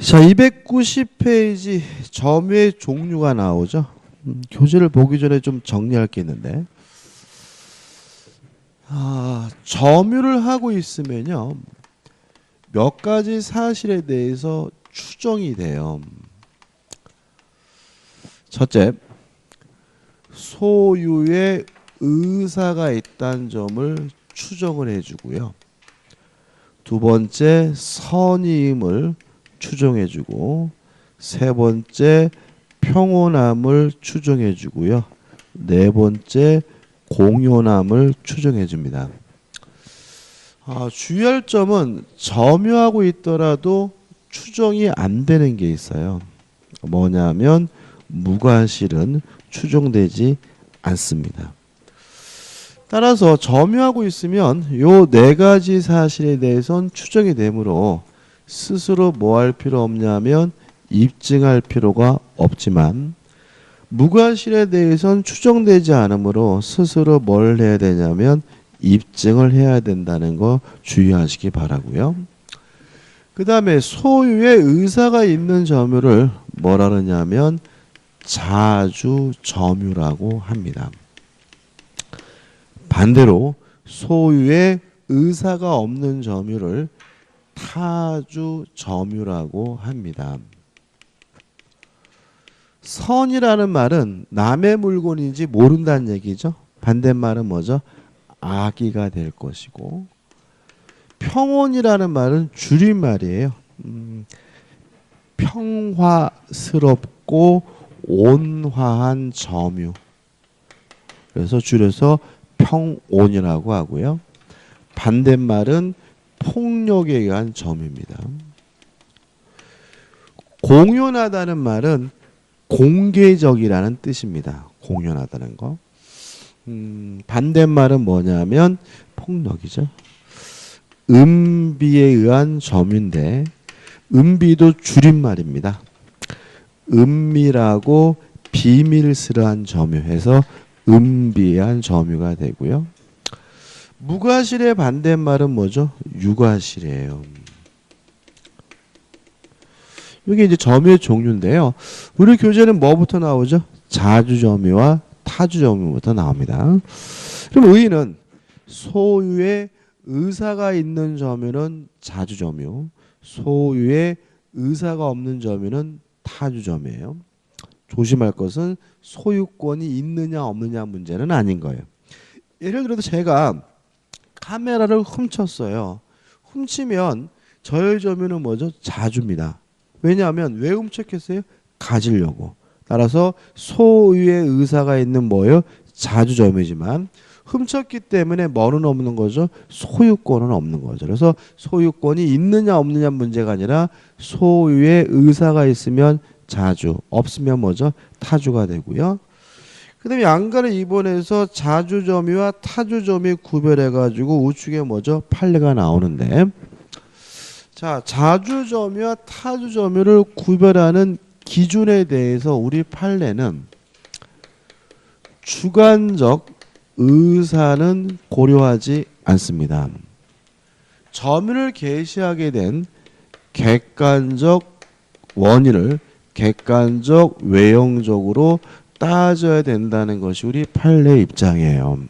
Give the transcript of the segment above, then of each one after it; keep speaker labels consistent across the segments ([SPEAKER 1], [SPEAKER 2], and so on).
[SPEAKER 1] 자, 290페이지 점유의 종류가 나오죠. 교재를 보기 전에 좀 정리할 게 있는데, 점유를 하고 있으면요, 몇 가지 사실에 대해서 추정이 돼요. 첫째, 소유의 의사가 있다는 점을 추정을 해주고요. 두 번째, 선의임을 추정해주고, 세 번째, 평온함을 추정해주고요. 네 번째, 공연함을 추정해줍니다. 주의할 점은 점유하고 있더라도 추정이 안 되는 게 있어요. 뭐냐면 무과실은 추정되지 않습니다. 따라서 점유하고 있으면 요 네 가지 사실에 대해서는 추정이 되므로 스스로 뭐 할 필요 없냐면 입증할 필요가 없지만, 무과실에 대해서는 추정되지 않으므로 스스로 뭘 해야 되냐면 입증을 해야 된다는 거 주의하시기 바라고요. 그 다음에 소유의 의사가 있는 점유를 뭐라 그러냐면 자주점유라고 합니다. 반대로 소유의 의사가 없는 점유를 타주점유라고 합니다. 선이라는 말은 남의 물건인지 모른다는 얘기죠. 반대말은 뭐죠? 악의가 될 것이고, 평온이라는 말은 줄임말이에요. 평화스럽고 온화한 점유. 그래서 줄여서 평온이라고 하고요. 반대말은 폭력에 의한 점유입니다. 공연하다는 말은 공개적이라는 뜻입니다. 공연하다는 거. 반대말은 뭐냐면 폭력이죠. 은비에 의한 점유인데, 은비도 줄임말입니다. 은밀하고 비밀스러운 점유해서 은비에 의한 점유가 되고요. 무과실의 반대말은 뭐죠? 유과실이에요. 이게 이제 점유의 종류인데요. 우리 교재는 뭐부터 나오죠? 자주점유와 타주점유부터 나옵니다. 그럼 의의는 소유의 의사가 있는 점유는 자주점유, 소유의 의사가 없는 점유는 타주점유예요. 조심할 것은 소유권이 있느냐 없느냐 문제는 아닌 거예요. 예를 들어서 제가 카메라를 훔쳤어요. 훔치면 저의 점유는 뭐죠? 자주입니다. 왜냐하면 왜 훔쳤겠어요? 가지려고. 따라서 소유의 의사가 있는 뭐예요? 자주점유지만 훔쳤기 때문에 뭐는 없는 거죠? 소유권은 없는 거죠. 그래서 소유권이 있느냐 없느냐 문제가 아니라 소유의 의사가 있으면 자주, 없으면 뭐죠? 타주가 되고요. 그 다음에 양가를 이번에서 자주점유와 타주점유 구별해가지고 우측에 뭐죠? 판례가 나오는데, 자, 자주점유와 타주점유를 구별하는 기준에 대해서 우리 판례는 주관적 의사는 고려하지 않습니다. 점유를 개시하게 된 객관적 원인을 객관적 외형적으로 따져야 된다는 것이 우리 판례의 입장이에요.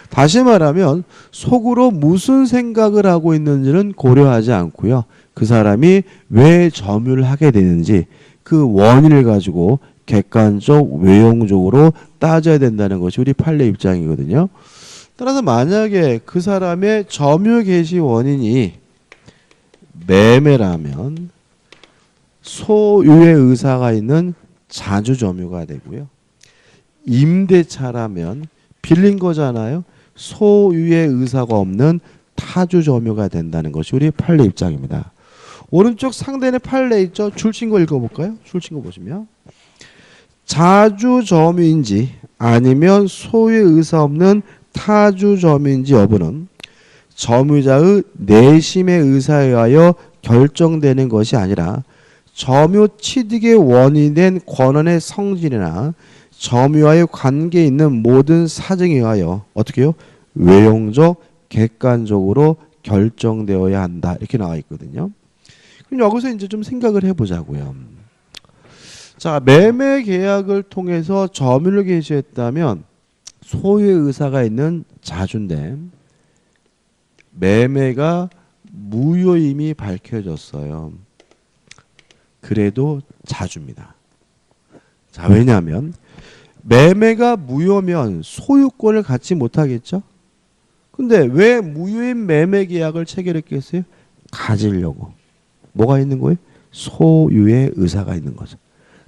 [SPEAKER 1] 다시 말하면 속으로 무슨 생각을 하고 있는지는 고려하지 않고요. 그 사람이 왜 점유를 하게 되는지 그 원인을 가지고 객관적 외형적으로 따져야 된다는 것이 우리 판례 입장이거든요. 따라서 만약에 그 사람의 점유 개시 원인이 매매라면 소유의 의사가 있는 자주점유가 되고요. 임대차라면 빌린 거잖아요. 소유의 의사가 없는 타주점유가 된다는 것이 우리 판례 입장입니다. 오른쪽 상단에 판례 있죠? 줄친 거 읽어볼까요? 줄친 거 보시면 자주점유인지 아니면 소유의 의사 없는 타주점유인지 여부는 점유자의 내심의 의사에 의하여 결정되는 것이 아니라 점유 취득의 원인이 된 권한의 성질이나 점유와의 관계에 있는 모든 사정에 의하여 어떻게 해요? 외형적, 객관적으로 결정되어야 한다. 이렇게 나와 있거든요. 그럼 여기서 이제 좀 생각을 해보자고요. 자, 매매 계약을 통해서 점유를 개시했다면 소유의 의사가 있는 자주인데 매매가 무효임이 밝혀졌어요. 그래도 자주입니다. 자, 왜냐하면 매매가 무효면 소유권을 갖지 못하겠죠? 근데 왜 무효인 매매 계약을 체결했겠어요? 가지려고. 뭐가 있는 거예요? 소유의 의사가 있는 거죠.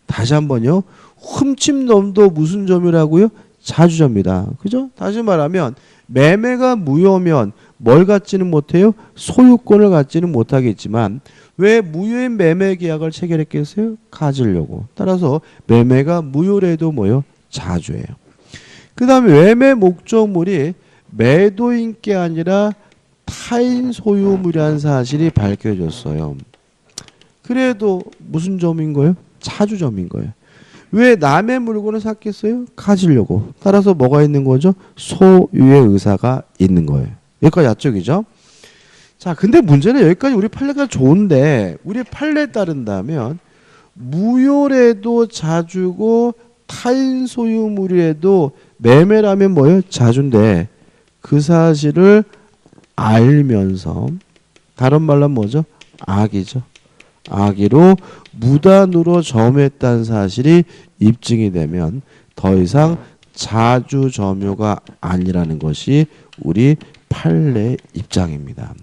[SPEAKER 1] 다시 한번요. 훔침놈도 무슨 점이라고요? 자주점이다. 그죠? 다시 말하면 매매가 무효면 뭘 갖지는 못해요? 소유권을 갖지는 못하겠지만 왜 무효인 매매 계약을 체결했겠어요? 가지려고. 따라서 매매가 무효래도 뭐요? 자주예요. 그 다음에 매매 목적물이 매도인 게 아니라 타인 소유물이라는 사실이 밝혀졌어요. 그래도 무슨 점인 거예요? 자주점인 거예요. 왜 남의 물건을 샀겠어요? 가지려고. 따라서 뭐가 있는 거죠? 소유의 의사가 있는 거예요. 여기까지 약적이죠? 자, 근데 문제는 여기까지 우리 판례가 좋은데 우리 판례에 따른다면 무효래도 자주고 타인 소유물이라도 매매라면 뭐예요? 자주인데 그 사실을 알면서 다른 말로 뭐죠? 악이죠. 악의로 무단으로 점유했다는 사실이 입증이 되면 더 이상 자주점유가 아니라는 것이 우리 판례 입장입니다.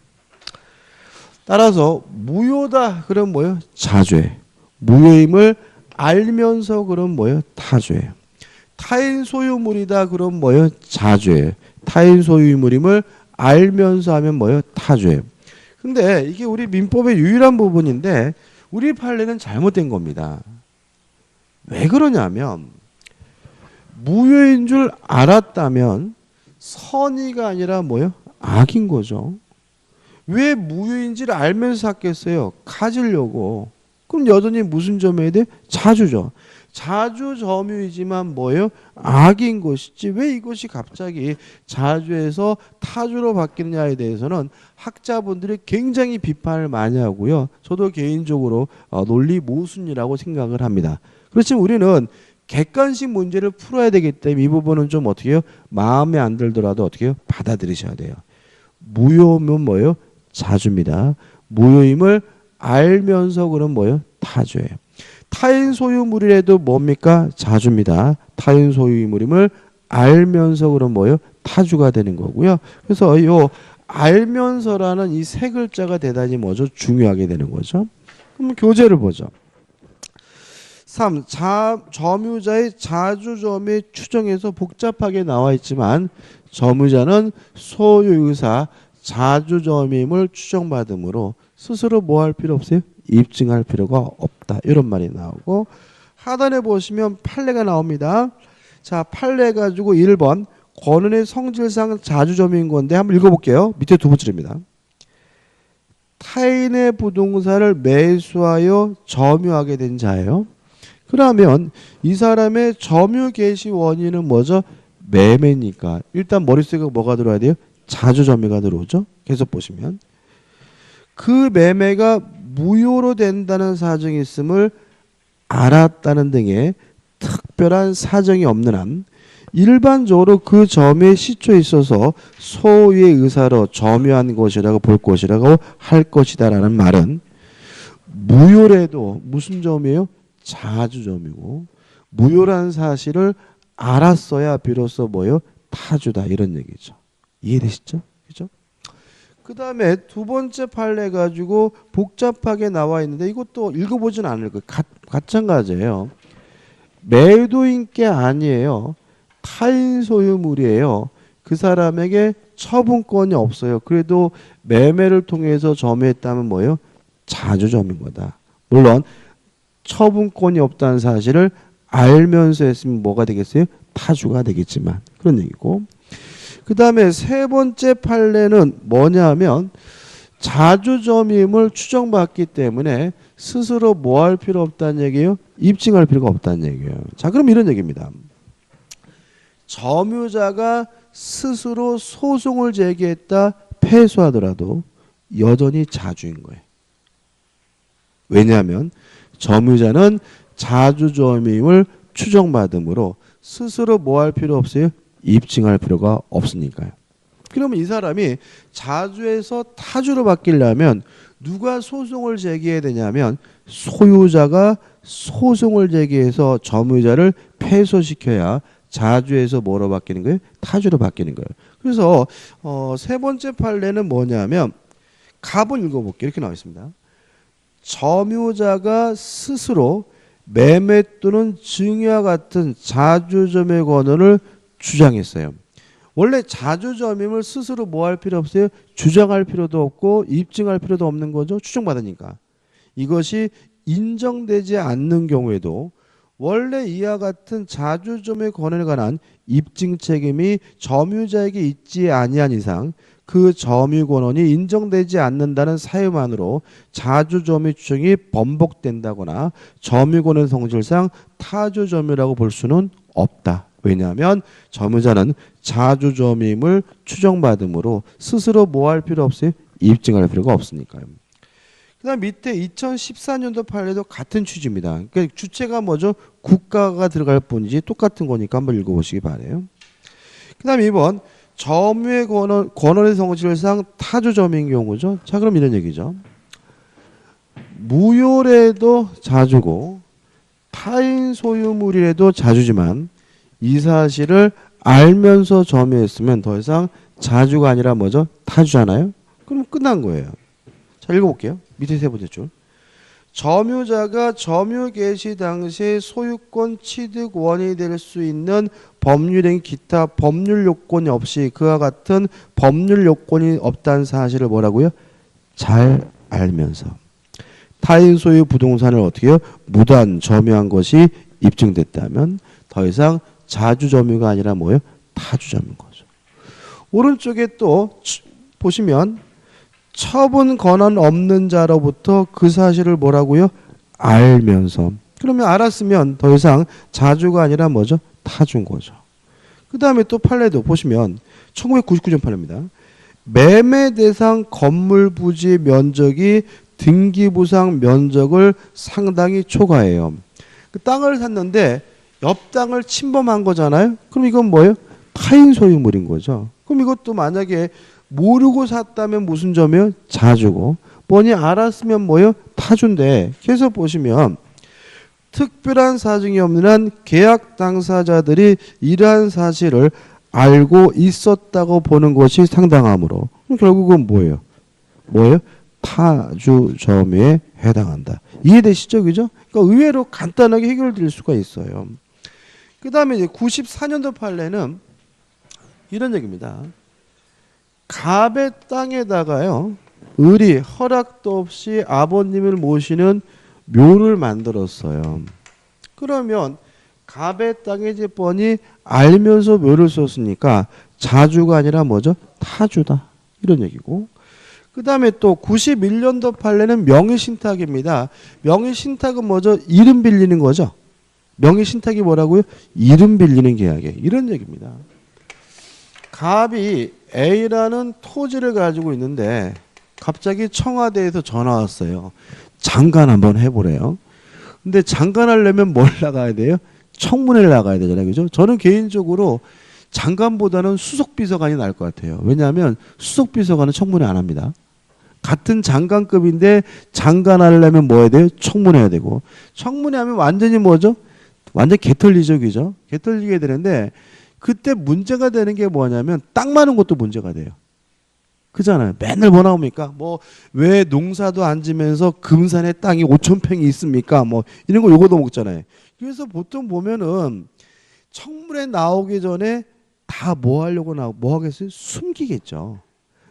[SPEAKER 1] 따라서 무효다 그럼 뭐예요? 자주예요. 무효임을 알면서 그럼 뭐예요? 타주예요. 타인 소유물이다 그럼 뭐예요? 자주예요. 타인 소유물임을 알면서 하면 뭐예요? 타주예요. 근데 이게 우리 민법의 유일한 부분인데 우리 판례는 잘못된 겁니다. 왜 그러냐면 무효인 줄 알았다면 선의가 아니라 뭐예요? 악인 거죠. 왜 무효인지를 알면서 샀겠어요? 가지려고. 그럼 여전히 무슨 점이어야 돼? 자주죠. 자주점유이지만 뭐예요? 악인 것이지 왜 이것이 갑자기 자주에서 타주로 바뀌느냐에 대해서는 학자분들이 굉장히 비판을 많이 하고요. 저도 개인적으로 논리 모순이라고 생각을 합니다. 그렇지만 우리는 객관식 문제를 풀어야 되기 때문에 이 부분은 좀 어떻게 해요? 마음에 안 들더라도 어떻게 해요? 받아들이셔야 돼요. 무효면 뭐예요? 자주입니다. 무효임을 알면서 그럼 뭐예요? 타주예요. 타인 소유물이라도 뭡니까? 자주입니다. 타인 소유물임을 알면서 그럼 뭐예요? 타주가 되는 거고요. 그래서 요 알면서라는 이 세 글자가 대단히 뭐죠? 중요하게 되는 거죠. 그럼 교재를 보죠. 3. 점유자의 자주점의 추정에서 복잡하게 나와 있지만 점유자는 소유의사 자주점임을 추정받으므로 스스로 뭐 할 필요 없어요? 입증할 필요가 없다. 이런 말이 나오고 하단에 보시면 판례가 나옵니다. 자, 판례 가지고 1번 권은의 성질상 자주점인 건데 한번 읽어볼게요. 밑에 두 번째입니다. 타인의 부동산을 매수하여 점유하게 된 자예요. 그러면 이 사람의 점유 개시 원인은 뭐죠? 매매니까 일단 머릿속에 뭐가 들어야 돼요? 자주점유가 들어오죠. 계속 보시면 그 매매가 무효로 된다는 사정이 있음을 알았다는 등의 특별한 사정이 없는 한 일반적으로 그 점유의 시초에 있어서 소유의 의사로 점유한 것이라고 볼 것이라고 할 것이다 라는 말은 무효래도 무슨 점이에요? 자주점이고 무효라는 사실을 알았어야 비로소 뭐예요? 타주다 이런 얘기죠. 이해되시죠? 그죠? 그 다음에 두 번째 판례 가지고 복잡하게 나와 있는데 이것도 읽어보진 않을 거예요. 마찬가지예요. 매도인 게 아니에요. 타인 소유물이에요. 그 사람에게 처분권이 없어요. 그래도 매매를 통해서 점유했다면 뭐예요? 자주점인 거다. 물론 처분권이 없다는 사실을 알면서 했으면 뭐가 되겠어요? 타주가 되겠지만 그런 얘기고 그 다음에 세 번째 판례는 뭐냐 하면 자주점임을 추정받기 때문에 스스로 뭐 할 필요 없다는 얘기예요? 입증할 필요가 없다는 얘기예요. 자, 그럼 이런 얘기입니다. 점유자가 스스로 소송을 제기했다 패소하더라도 여전히 자주인 거예요. 왜냐하면 점유자는 자주점임을 추정받으므로 스스로 뭐 할 필요 없어요? 입증할 필요가 없으니까요. 그러면 이 사람이 자주에서 타주로 바뀌려면 누가 소송을 제기해야 되냐면 소유자가 소송을 제기해서 점유자를 패소시켜야 자주에서 뭐로 바뀌는 거예요? 타주로 바뀌는 거예요. 그래서 세 번째 판례는 뭐냐면 갑을 읽어볼게요. 이렇게 나와 있습니다. 점유자가 스스로 매매 또는 증여와 같은 자주점의 권한을 주장했어요. 원래 자주점임을 스스로 뭐 할 필요 없어요? 주장할 필요도 없고 입증할 필요도 없는 거죠. 추정받으니까. 이것이 인정되지 않는 경우에도 원래 이와 같은 자주점의 권한에 관한 입증 책임이 점유자에게 있지 아니한 이상 그 점유 권한이 인정되지 않는다는 사유만으로 자주점유 추정이 번복된다거나 점유 권한 성질상 타주점유라고 볼 수는 없다. 왜냐하면 점유자는 자주점임을 추정받으므로 스스로 뭐 할 필요 없어요? 입증할 필요가 없으니까요. 그 다음 밑에 2014년도 판례도 같은 취지입니다. 그러니까 주체가 뭐죠? 국가가 들어갈 뿐이지 똑같은 거니까 한번 읽어보시기 바래요. 그 다음 2번 점유의 권한의 성질상 타주점인 경우죠. 자, 그럼 이런 얘기죠. 무효래도 자주고 타인 소유물이라도 자주지만 이 사실을 알면서 점유했으면 더 이상 자주가 아니라 뭐죠? 타주잖아요. 그럼 끝난 거예요. 자, 읽어볼게요. 밑에 세 번째 줄. 점유자가 점유 개시 당시에 소유권 취득 원인이 될 수 있는 법률행 기타 법률 요건이 없이 그와 같은 법률 요건이 없다는 사실을 뭐라고요? 잘 알면서 타인 소유 부동산을 어떻게 해요? 무단 점유한 것이 입증됐다면 더 이상 자주 점유가 아니라 뭐예요? 타주 점유인 거죠. 오른쪽에 또 보시면 처분 권한 없는 자로부터 그 사실을 뭐라고요? 알면서. 그러면 알았으면 더 이상 자주가 아니라 뭐죠? 타주인 거죠. 그 다음에 또 판례도 보시면 1999년 판례입니다. 매매 대상 건물 부지 면적이 등기부상 면적을 상당히 초과해요. 그 땅을 샀는데 옆 땅을 침범한 거잖아요. 그럼 이건 뭐예요? 타인 소유물인 거죠. 그럼 이것도 만약에 모르고 샀다면 무슨 점이에요? 자주고. 뻔히 알았으면 뭐예요? 타주인데 계속 보시면 특별한 사정이 없는 한 계약 당사자들이 이러한 사실을 알고 있었다고 보는 것이 상당하므로 결국은 뭐예요? 뭐예요? 타주 점유에 해당한다. 이해되시죠? 그죠? 그러니까 의외로 간단하게 해결될 수가 있어요. 그 다음에 이제 94년도 판례는 이런 얘기입니다. 갑의 땅에다가요, 을이 허락도 없이 아버님을 모시는 묘를 만들었어요. 그러면 갑의 땅에 이제 뻔히 알면서 묘를 썼으니까 자주가 아니라 뭐죠? 타주다. 이런 얘기고. 그 다음에 또 91년도 판례는 명의신탁입니다. 명의신탁은 뭐죠? 이름 빌리는 거죠. 명의신탁이 뭐라고요? 이름 빌리는 계약이에요. 이런 얘기입니다. 갑이 A라는 토지를 가지고 있는데 갑자기 청와대에서 전화 왔어요. 장관 한번 해보래요. 근데 장관 하려면 뭘 나가야 돼요? 청문회를 나가야 되잖아요. 그죠? 저는 개인적으로 장관보다는 수석비서관이 나을 것 같아요. 왜냐하면 수석비서관은 청문회 안 합니다. 같은 장관급인데 장관 하려면 뭐 해야 돼요? 청문회 해야 되고. 청문회 하면 완전히 뭐죠? 완전 개털리죠. 그죠? 개털리게 되는데 그때 문제가 되는 게 뭐냐면 땅 많은 것도 문제가 돼요. 그잖아요. 맨날 뭐 나옵니까? 뭐 왜 농사도 안 지면서 금산에 땅이 5,000평이 있습니까? 뭐 이런 거 요거도 먹잖아요. 그래서 보통 보면은 청문회 나오기 전에 다 뭐 하려고 뭐 하겠어요? 숨기겠죠.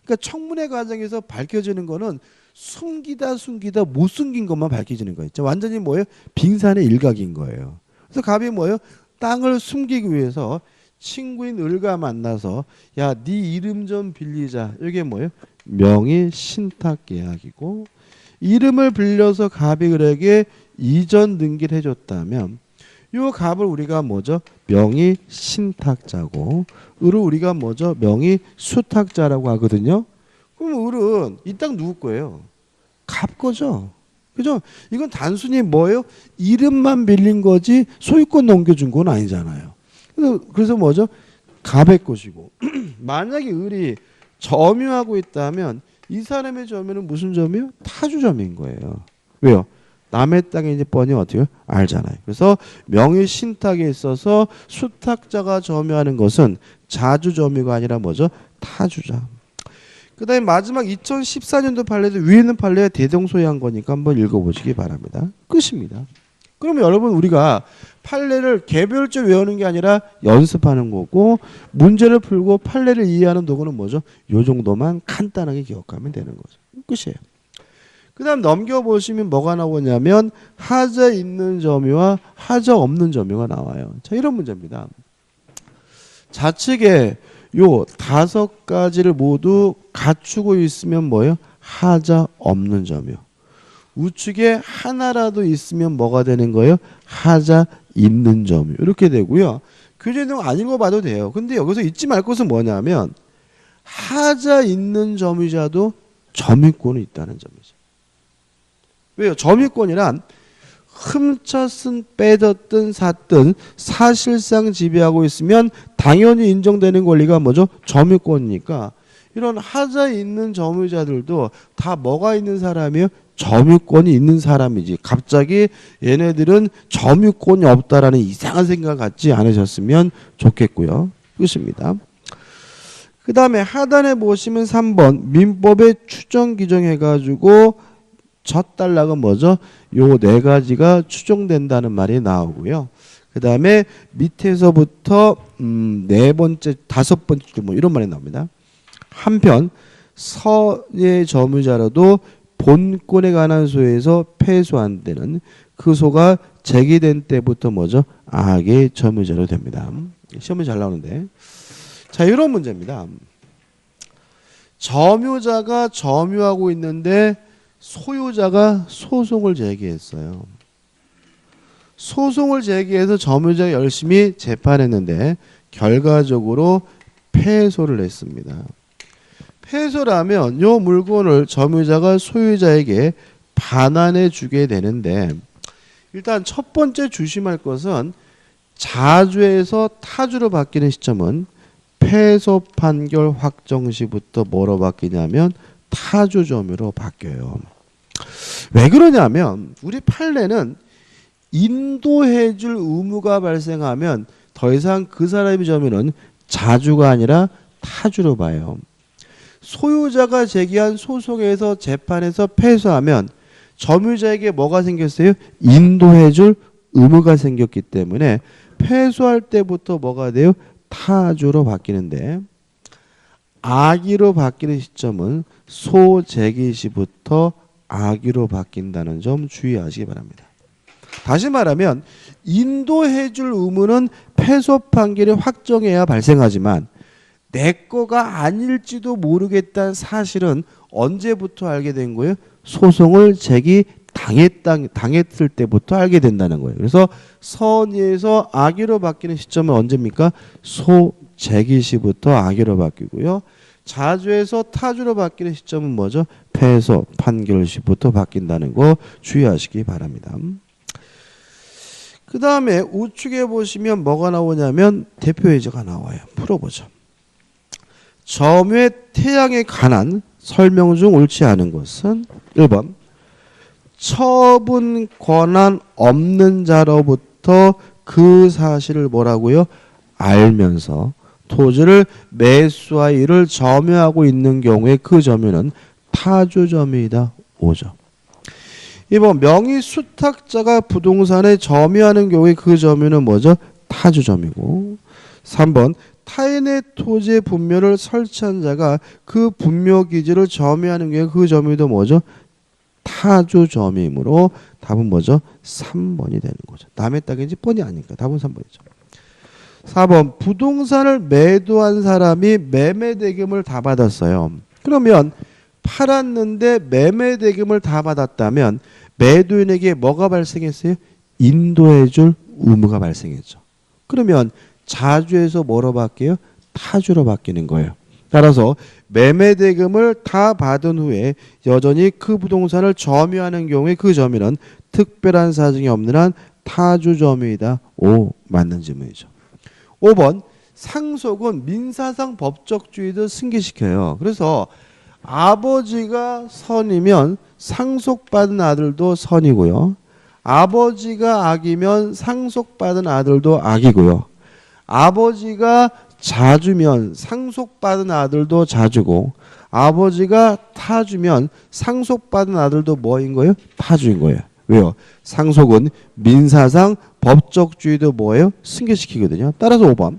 [SPEAKER 1] 그러니까 청문회 과정에서 밝혀지는 거는 숨기다 못 숨긴 것만 밝혀지는 거예요. 완전히 뭐예요? 빙산의 일각인 거예요. 그래서 갑이 뭐예요? 땅을 숨기기 위해서 친구인 을과 만나서 야, 네 이름 좀 빌리자. 이게 뭐예요? 명의 신탁 계약이고 이름을 빌려서 갑이 을에게 이전 등기를 해줬다면 이 갑을 우리가 뭐죠? 명의 신탁자고 을을 우리가 뭐죠? 명의 수탁자라고 하거든요. 그럼 을은 이 땅 누구 거예요? 갑 거죠. 그죠? 이건 단순히 뭐예요? 이름만 빌린 거지 소유권 넘겨준 건 아니잖아요. 그래서 뭐죠? 갑의 것이고 만약에 을이 점유하고 있다면 이 사람의 점유는 무슨 점이요? 타주 점유인 거예요. 왜요? 남의 땅에 이제 뻔히 어떻게 알잖아요. 그래서 명의 신탁에 있어서 수탁자가 점유하는 것은 자주 점유가 아니라 뭐죠? 타주자. 그 다음에 마지막 2014년도 판례도 위에 있는 판례가 대동소이한 거니까 한번 읽어보시기 바랍니다. 끝입니다. 그러면 여러분 우리가 판례를 개별적으로 외우는 게 아니라 연습하는 거고 문제를 풀고 판례를 이해하는 도구는 뭐죠? 요 정도만 간단하게 기억하면 되는 거죠. 끝이에요. 그 다음 넘겨보시면 뭐가 나오냐면 하자 있는 점유와 하자 없는 점유가 나와요. 자, 이런 문제입니다. 좌측에 요 5가지를 모두 갖추고 있으면 뭐예요? 하자 없는 점유. 우측에 하나라도 있으면 뭐가 되는 거예요? 하자 있는 점유. 이렇게 되고요. 교재 내용 안 읽어봐도 돼요. 근데 여기서 잊지 말 것은 뭐냐면 하자 있는 점유자도 점유권이 있다는 점이죠. 왜요? 점유권이란 훔쳤든 빼뒀든 샀든 사실상 지배하고 있으면 당연히 인정되는 권리가 뭐죠? 점유권이니까 이런 하자 있는 점유자들도 다 뭐가 있는 사람이에요? 점유권이 있는 사람이지. 갑자기 얘네들은 점유권이 없다라는 이상한 생각 갖지 않으셨으면 좋겠고요. 끝입니다. 그 다음에 하단에 보시면 3번 민법의 추정 규정해가지고 첫 단락은 뭐죠? 요 4가지가 추정된다는 말이 나오고요. 그 다음에 밑에서부터 4번째, 5번째 뭐 이런 말이 나옵니다. 한편 선의 점유자라도 본권에 관한 소에서 패소한 때는 그 소가 제기된 때부터 뭐죠? 악의 점유자로 됩니다. 시험에 잘 나오는데. 자, 이런 문제입니다. 점유자가 점유하고 있는데 소유자가 소송을 제기했어요. 소송을 제기해서 점유자가 열심히 재판했는데 결과적으로 패소를 했습니다. 패소라면 이 물건을 점유자가 소유자에게 반환해 주게 되는데 일단 첫 번째 조심할 것은 자주에서 타주로 바뀌는 시점은 패소 판결 확정 시부터 뭐로 바뀌냐면 타주 점유로 바뀌어요. 왜 그러냐면 우리 판례는 인도해 줄 의무가 발생하면 더 이상 그 사람의 점유는 자주가 아니라 타주로 봐요. 소유자가 제기한 소송에서 재판에서 패소하면 점유자에게 뭐가 생겼어요? 인도해 줄 의무가 생겼기 때문에 패소할 때부터 뭐가 돼요? 타주로 바뀌는데 악의로 바뀌는 시점은 소제기 시부터 악의로 바뀐다는 점 주의하시기 바랍니다. 다시 말하면 인도해 줄 의무는 패소 판결이 확정해야 발생하지만 내 거가 아닐지도 모르겠다는 사실은 언제부터 알게 된 거예요? 소송을 당했을 때부터 알게 된다는 거예요. 그래서 선의에서 악의로 바뀌는 시점은 언제입니까? 소제기 시부터 악의로 바뀌고요. 자주에서 타주로 바뀌는 시점은 뭐죠? 패소 판결 시부터 바뀐다는 거 주의하시기 바랍니다. 그 다음에 우측에 보시면 뭐가 나오냐면 대표 예제가 나와요. 풀어보죠. 점유의 태양에 관한 설명 중 옳지 않은 것은 1번 처분 권한 없는 자로부터 그 사실을 뭐라고요? 알면서 토지를 매수와 이를 점유하고 있는 경우에 그 점유는 타주 점유이다. 5죠. 2번 명의 수탁자가 부동산에 점유하는 경우에 그 점유는 뭐죠? 타주 점유고. 3번 타인의 토지의 분묘를 설치한 자가 그 분묘 기지를 점유하는 경우에 그 점유도 뭐죠? 타주 점유이므로 답은 뭐죠? 3번이 되는 거죠. 남의 땅인지 뻔히 아니까 답은 3번이죠. 4번 부동산을 매도한 사람이 매매대금을 다 받았어요. 그러면 팔았는데 매매대금을 다 받았다면 매도인에게 뭐가 발생했어요? 인도해줄 의무가 발생했죠. 그러면 자주에서 뭐로 바뀌어요? 타주로 바뀌는 거예요. 따라서 매매대금을 다 받은 후에 여전히 그 부동산을 점유하는 경우에 그 점유는 특별한 사정이 없는 한 타주 점유이다. 오, 맞는 질문이죠. 5번 상속은 민사상 법적주의도 승계시켜요. 그래서 아버지가 선이면 상속받은 아들도 선이고요. 아버지가 악이면 상속받은 아들도 악이고요. 아버지가 자주면 상속받은 아들도 자주고 아버지가 타주면 상속받은 아들도 뭐인 거예요? 타주인 거예요. 왜요? 상속은 민사상 법적주의도 뭐예요? 승계시키거든요. 따라서 5번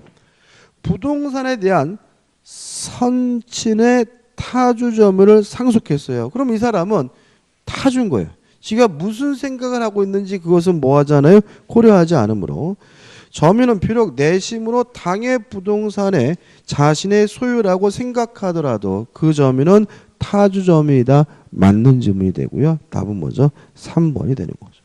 [SPEAKER 1] 부동산에 대한 선친의 타주 점유를 상속했어요. 그럼 이 사람은 타주인 거예요. 지가 무슨 생각을 하고 있는지 그것은 뭐 하잖아요? 고려하지 않으므로 점유는 비록 내심으로 당의 부동산에 자신의 소유라고 생각하더라도 그 점유는 타주 점유이다. 맞는 질문이 되고요. 답은 뭐죠? 3번이 되는 거죠.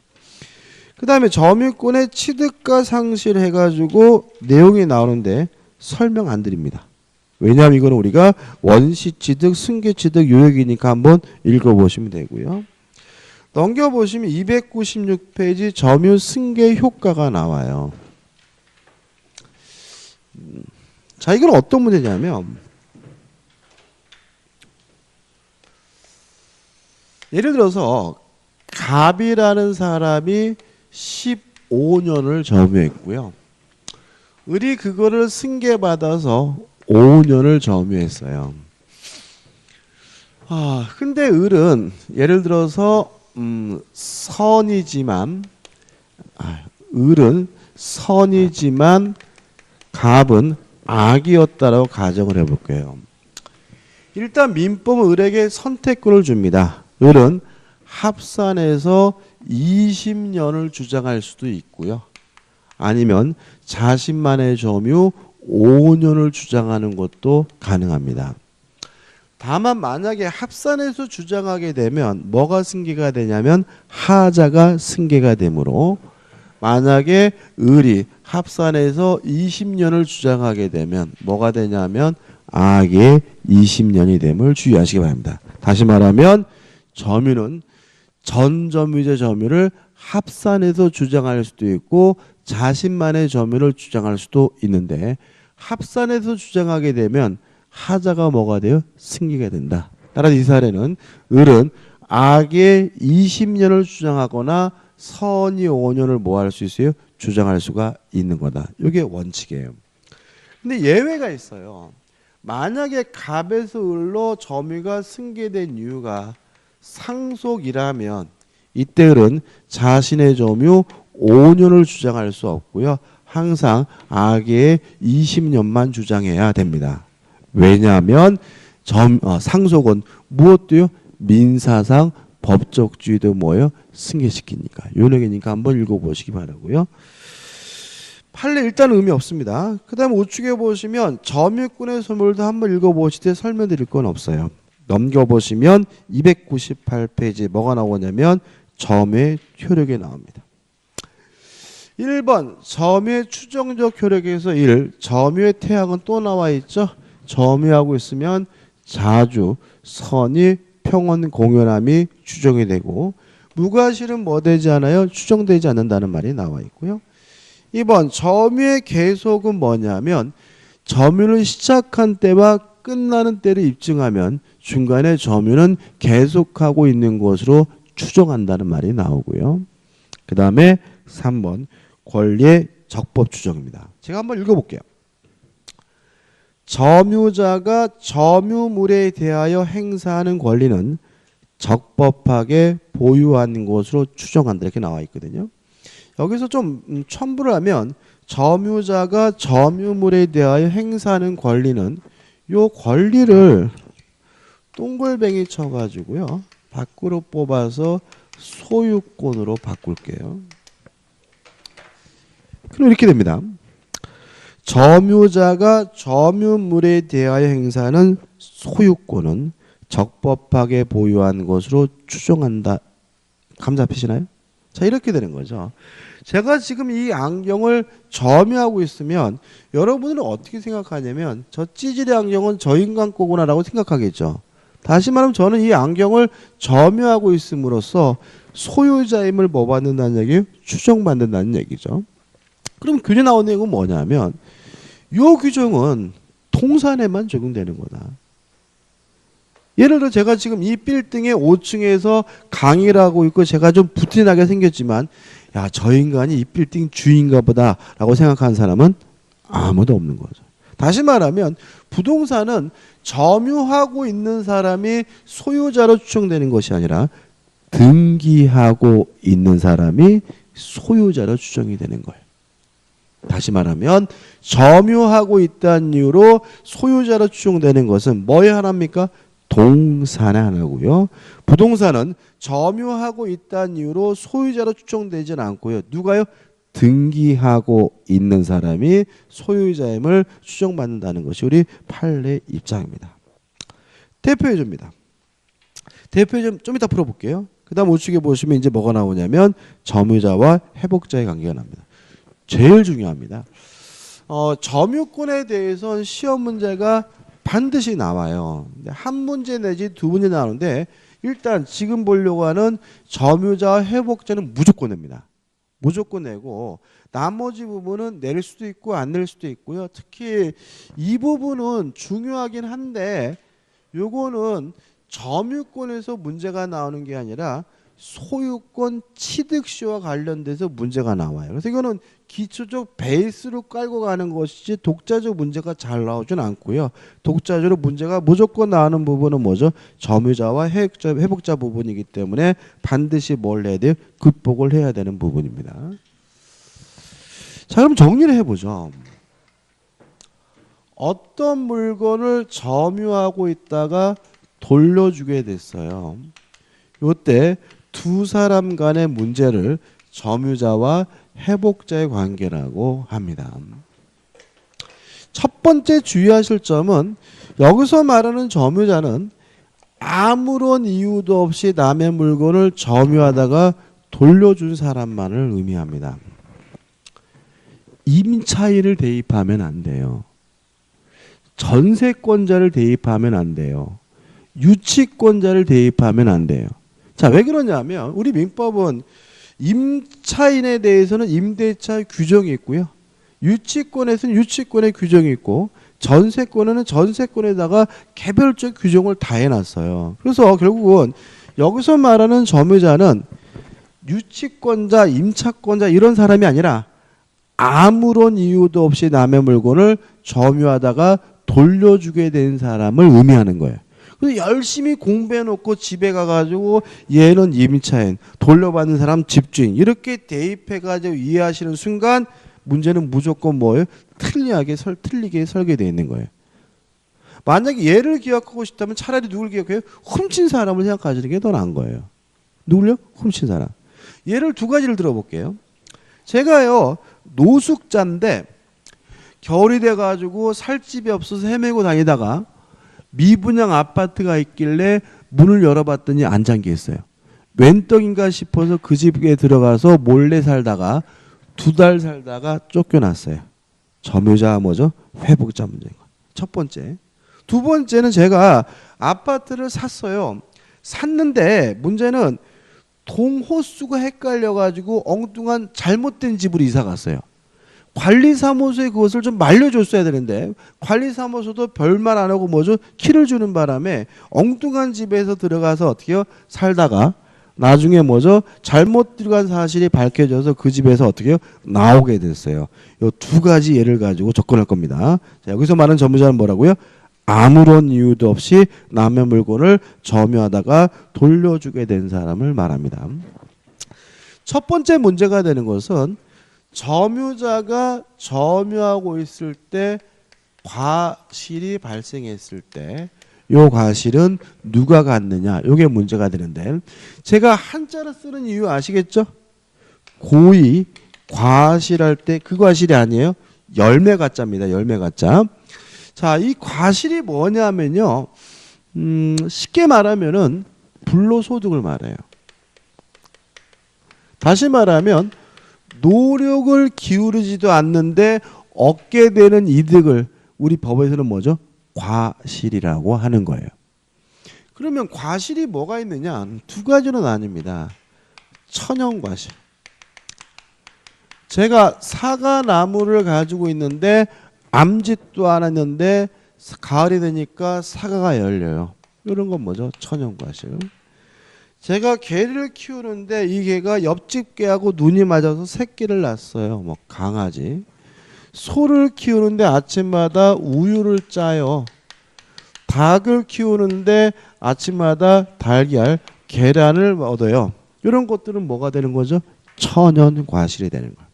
[SPEAKER 1] 그 다음에 점유권의 취득과 상실 해가지고 내용이 나오는데 설명 안 드립니다. 왜냐하면 이거는 우리가 원시취득, 승계취득 요약이니까 한번 읽어보시면 되고요. 넘겨보시면 296페이지 점유 승계 효과가 나와요. 자, 이건 어떤 문제냐면 예를 들어서 갑이라는 사람이 15년을 점유했고요. 을이 그거를 승계받아서 5년을 점유했어요. 근데 을은 예를 들어서 을은 선이지만 갑은 악이었다라고 가정을 해볼게요. 일단 민법은 을에게 선택권을 줍니다. 을은 합산해서 20년을 주장할 수도 있고요. 아니면 자신만의 점유 5년을 주장하는 것도 가능합니다. 다만 만약에 합산해서 주장하게 되면 뭐가 승계가 되냐면 하자가 승계가 되므로 만약에 을이 합산해서 20년을 주장하게 되면 뭐가 되냐면 악의 20년이 됨을 주의하시기 바랍니다. 다시 말하면 점유는 전점유제 점유를 합산해서 주장할 수도 있고 자신만의 점유를 주장할 수도 있는데 합산해서 주장하게 되면 하자가 뭐가 돼요? 승계가 된다. 따라서 이 사례는 을은 악의 20년을 주장하거나 선이 5년을 뭐 할 수 있어요? 주장할 수가 있는 거다. 이게 원칙이에요. 근데 예외가 있어요. 만약에 갑에서 을로 점유가 승계된 이유가 상속이라면 이때 을은 자신의 점유 5년을 주장할 수 없고요. 항상 악의 20년만 주장해야 됩니다. 왜냐하면 상속은 무엇도요? 민사상 법적주의도 뭐예요? 승계시키니까. 요령이니까 한번 읽어보시기 바라고요. 판례 일단 의미 없습니다. 그 다음에 우측에 보시면 점유권의 소멸도 한번 읽어보시되 설명드릴 건 없어요. 넘겨보시면 298페이지 뭐가 나오냐면 점유의 효력이 나옵니다. 1번 점유의 추정적 효력에서 1. 점유의 태양은 또 나와 있죠. 점유하고 있으면 자주, 선이, 평온, 공연함이 추정이 되고 무과실은 뭐 되지 않아요? 추정되지 않는다는 말이 나와 있고요. 2번 점유의 계속은 뭐냐면 점유를 시작한 때와 끝나는 때를 입증하면 중간에 점유는 계속하고 있는 것으로 추정한다는 말이 나오고요. 그 다음에 3번 권리의 적법 추정입니다. 제가 한번 읽어볼게요. 점유자가 점유물에 대하여 행사하는 권리는 적법하게 보유한 것으로 추정한다 이렇게 나와 있거든요. 여기서 좀 첨부를 하면 점유자가 점유물에 대하여 행사하는 권리는 요 권리를 동글뱅이 쳐가지고요. 밖으로 뽑아서 소유권으로 바꿀게요. 그럼 이렇게 됩니다. 점유자가 점유물에 대하여 행사하는 소유권은 적법하게 보유한 것으로 추정한다. 감 잡히시나요? 자, 이렇게 되는 거죠. 제가 지금 이 안경을 점유하고 있으면 여러분은 어떻게 생각하냐면 저 찌질의 안경은 저 인간 거구나라고 생각하겠죠. 다시 말하면 저는 이 안경을 점유하고 있음으로써 소유자임을 뭐 받는다는 얘기예요? 추정받는다는 얘기죠. 그럼 균이 나오는 내용은 뭐냐면 이 규정은 동산에만 적용되는 거다. 예를 들어 제가 지금 이 빌딩의 5층에서 강의를 하고 있고 제가 좀 부티나게 생겼지만 야, 저 인간이 이 빌딩 주인가 보다 라고 생각하는 사람은 아무도 없는 거죠. 다시 말하면 부동산은 점유하고 있는 사람이 소유자로 추정되는 것이 아니라 등기하고 있는 사람이 소유자로 추정이 되는 거예요. 다시 말하면 점유하고 있다는 이유로 소유자로 추정되는 것은 뭐의 하나입니까? 동산의 하나고요. 부동산은 점유하고 있다는 이유로 소유자로 추정되지는 않고요. 누가요? 등기하고 있는 사람이 소유자임을 추정받는다는 것이 우리 판례 입장입니다. 대표예조입니다. 대표예조 좀 이따 풀어볼게요. 그 다음 우측에 보시면 이제 뭐가 나오냐면 점유자와 회복자의 관계가 납니다. 제일 중요합니다. 점유권에 대해서는 시험 문제가 반드시 나와요. 한 문제 내지 두 문제 나오는데 일단 지금 보려고 하는 점유자와 회복자는 무조건 냅니다. 무조건 내고 나머지 부분은 낼 수도 있고 안 낼 수도 있고요. 특히 이 부분은 중요하긴 한데 요거는 점유권에서 문제가 나오는 게 아니라 소유권 취득시와 관련돼서 문제가 나와요. 그래서 이거는 기초적 베이스로 깔고 가는 것이지 독자적 문제가 잘 나오진 않고요. 독자적으로 문제가 무조건 나오는 부분은 뭐죠? 점유자와 회복자 부분이기 때문에 반드시 뭘 해야 돼요? 극복을 해야 되는 부분입니다. 자, 그럼 정리를 해보죠. 어떤 물건을 점유하고 있다가 돌려주게 됐어요. 이때 두 사람 간의 문제를 점유자와 회복자의 관계라고 합니다. 첫 번째 주의하실 점은 여기서 말하는 점유자는 아무런 이유도 없이 남의 물건을 점유하다가 돌려준 사람만을 의미합니다. 임차인을 대입하면 안 돼요. 전세권자를 대입하면 안 돼요. 유치권자를 대입하면 안 돼요. 자, 왜 그러냐면 우리 민법은 임차인에 대해서는 임대차 규정이 있고요. 유치권에서는 유치권의 규정이 있고 전세권에는 전세권에다가 개별적 규정을 다 해놨어요. 그래서 결국은 여기서 말하는 점유자는 유치권자, 임차권자 이런 사람이 아니라 아무런 이유도 없이 남의 물건을 점유하다가 돌려주게 된 사람을 의미하는 거예요. 그래서 열심히 공부해놓고 집에 가가지고 얘는 임차인, 돌려받는 사람 집주인 이렇게 대입해가지고 이해하시는 순간 문제는 무조건 뭐예요? 틀리게 설계되어 있는 거예요. 만약에 얘를 기억하고 싶다면 차라리 누굴 기억해요? 훔친 사람을 생각하시는 게 더 나은 거예요. 누굴요? 훔친 사람. 예를 두 가지를 들어볼게요. 제가요 노숙자인데 겨울이 돼가지고 살 집이 없어서 헤매고 다니다가 미분양 아파트가 있길래 문을 열어봤더니 안 잠겨 있어요. 웬 떡인가 싶어서 그 집에 들어가서 몰래 살다가 2달 살다가 쫓겨났어요. 점유자가 뭐죠? 회복자 문제인 거예요. 첫 번째. 두 번째는 제가 아파트를 샀어요. 샀는데 문제는 동호수가 헷갈려가지고 엉뚱한 잘못된 집으로 이사 갔어요. 관리사무소에 그것을 좀 말려줬어야 되는데 관리사무소도 별말 안 하고 뭐죠? 키를 주는 바람에 엉뚱한 집에서 들어가서 어떻게 해요? 살다가 나중에 뭐죠? 잘못 들어간 사실이 밝혀져서 그 집에서 어떻게 해요? 나오게 됐어요. 이 두 가지 예를 가지고 접근할 겁니다. 자, 여기서 말하는 점유자는 뭐라고요? 아무런 이유도 없이 남의 물건을 점유하다가 돌려주게 된 사람을 말합니다. 첫 번째 문제가 되는 것은 점유자가 점유하고 있을 때 과실이 발생했을 때 이 과실은 누가 갖느냐 이게 문제가 되는데 제가 한자로 쓰는 이유 아시겠죠? 고의 과실할 때 그 과실이 아니에요. 열매 가짜입니다. 열매 가짜. 자, 이 과실이 뭐냐면요. 쉽게 말하면은 불로소득을 말해요. 다시 말하면 노력을 기울이지도 않는데 얻게 되는 이득을 우리 법에서는 뭐죠? 과실이라고 하는 거예요. 그러면 과실이 뭐가 있느냐? 두 가지로 나뉩니다. 천연과실. 제가 사과나무를 가지고 있는데 암짓도 안 했는데 가을이 되니까 사과가 열려요. 이런 건 뭐죠? 천연과실. 제가 개를 키우는데 이 개가 옆집 개하고 눈이 맞아서 새끼를 낳았어요. 뭐 강아지. 소를 키우는데 아침마다 우유를 짜요. 닭을 키우는데 아침마다 달걀, 계란을 얻어요. 이런 것들은 뭐가 되는 거죠? 천연과실이 되는 거예요.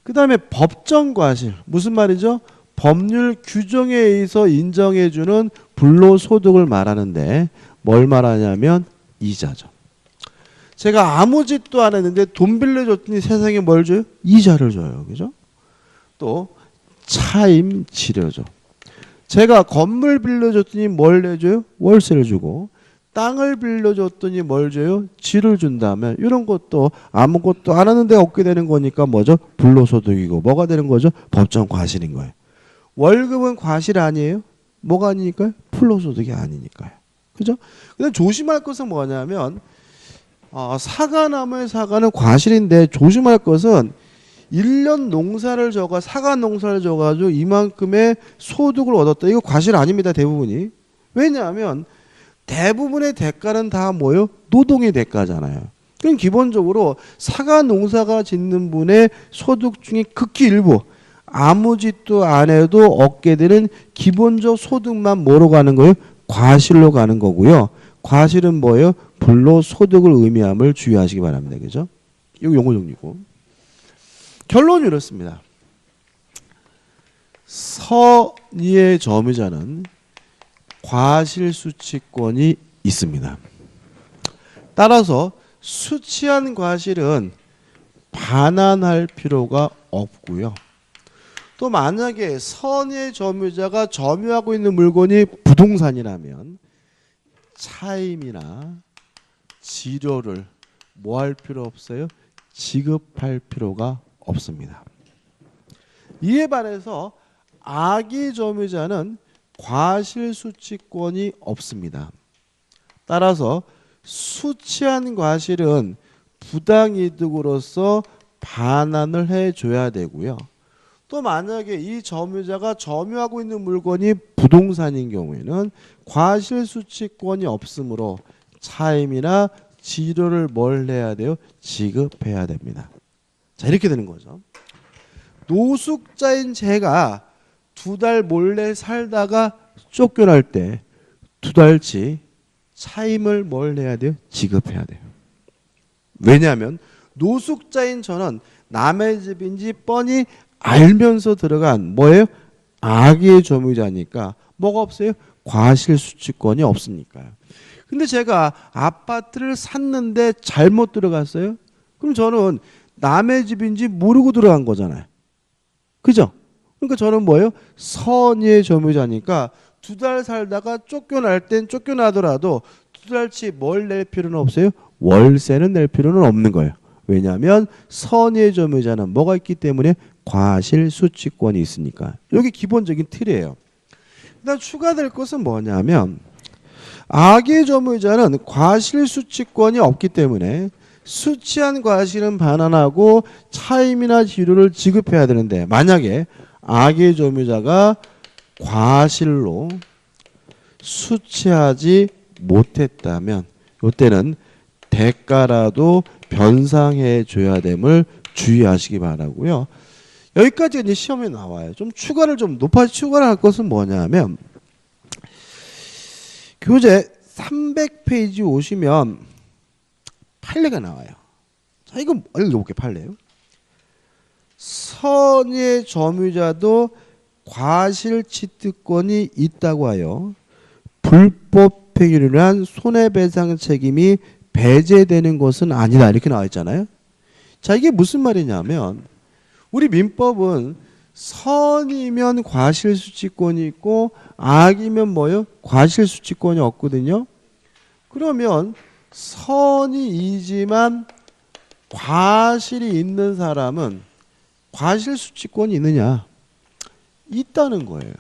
[SPEAKER 1] 그 다음에 법정과실. 무슨 말이죠? 법률 규정에 의해서 인정해주는 불로소득을 말하는데 뭘 말하냐면 이자죠. 제가 아무 짓도 안 했는데 돈 빌려줬더니 세상에 뭘 줘요? 이자를 줘요. 그죠? 또 차임 치료죠. 제가 건물 빌려줬더니 뭘 내줘요? 월세를 주고 땅을 빌려줬더니 뭘 줘요? 지를 준다면 이런 것도 아무것도 안 하는데 얻게 되는 거니까 뭐죠? 불로소득이고 뭐가 되는 거죠? 법정 과실인 거예요. 월급은 과실 아니에요? 뭐가 아니니까요? 불로소득이 아니니까요. 그죠? 근데 조심할 것은 뭐냐면 사과나무의 사과는 과실인데 조심할 것은 1년 농사를 져가 사과 농사를 져가지고 이만큼의 소득을 얻었다. 이거 과실 아닙니다. 대부분이. 왜냐하면 대부분의 대가는 다 뭐예요? 노동의 대가잖아요. 그럼 기본적으로 사과 농사가 짓는 분의 소득 중에 극히 일부 아무 짓도 안 해도 얻게 되는 기본적 소득만 뭐로 가는 거예요? 과실로 가는 거고요. 과실은 뭐예요? 불로소득을 의미함을 주의하시기 바랍니다. 그죠? 이거 용어 정리고. 결론이 이렇습니다. 선의의 점유자는 과실수취권이 있습니다. 따라서 수취한 과실은 반환할 필요가 없고요. 또 만약에 선의의 점유자가 점유하고 있는 물건이 부동산이라면 차임이나 지료를 뭐 할 필요 없어요? 지급할 필요가 없습니다. 이에 반해서 악의 점유자는 과실수취권이 없습니다. 따라서 수취한 과실은 부당이득으로서 반환을 해줘야 되고요. 또 만약에 이 점유자가 점유하고 있는 물건이 부동산인 경우에는 과실수취권이 없으므로 차임이나 지료를 뭘 해야 돼요? 지급해야 됩니다. 자, 이렇게 되는 거죠. 노숙자인 제가 2달 몰래 살다가 쫓겨날 때 2달치 차임을 뭘 해야 돼요? 지급해야 돼요. 왜냐하면 노숙자인 저는 남의 집인지 뻔히 알면서 들어간 뭐예요? 악의 점유자니까 뭐가 없어요? 과실수취권이 없으니까요. 근데 제가 아파트를 샀는데 잘못 들어갔어요? 그럼 저는 남의 집인지 모르고 들어간 거잖아요. 그죠? 그러니까 저는 뭐예요? 선의의 점유자니까 2달 살다가 쫓겨날 땐 쫓겨나더라도 2달치 뭘 낼 필요는 없어요? 월세는 낼 필요는 없는 거예요. 왜냐하면 선의의 점유자는 뭐가 있기 때문에 과실수취권이 있으니까. 여기 기본적인 틀이에요. 일단 추가될 것은 뭐냐면 악의 점유자는 과실수취권이 없기 때문에 수취한 과실은 반환하고 차임이나 지료를 지급해야 되는데 만약에 악의 점유자가 과실로 수취하지 못했다면 이때는 대가라도 변상해 줘야 됨을 주의하시기 바라고요. 여기까지 이제 시험에 나와요. 좀 추가를 좀 추가를 할 것은 뭐냐면 교재 300페이지 오시면 판례가 나와요. 자, 이거 읽어볼게요. 판례요. 선의 점유자도 과실취득권이 있다고 하여 불법행위로 인한 손해배상 책임이 배제되는 것은 아니다. 이렇게 나와 있잖아요. 자, 이게 무슨 말이냐면 우리 민법은 선이면 과실수취권이 있고 악이면 뭐예요? 과실수취권이 없거든요. 그러면 선이이지만 과실이 있는 사람은 과실 수취권이 있느냐? 있다는 거예요.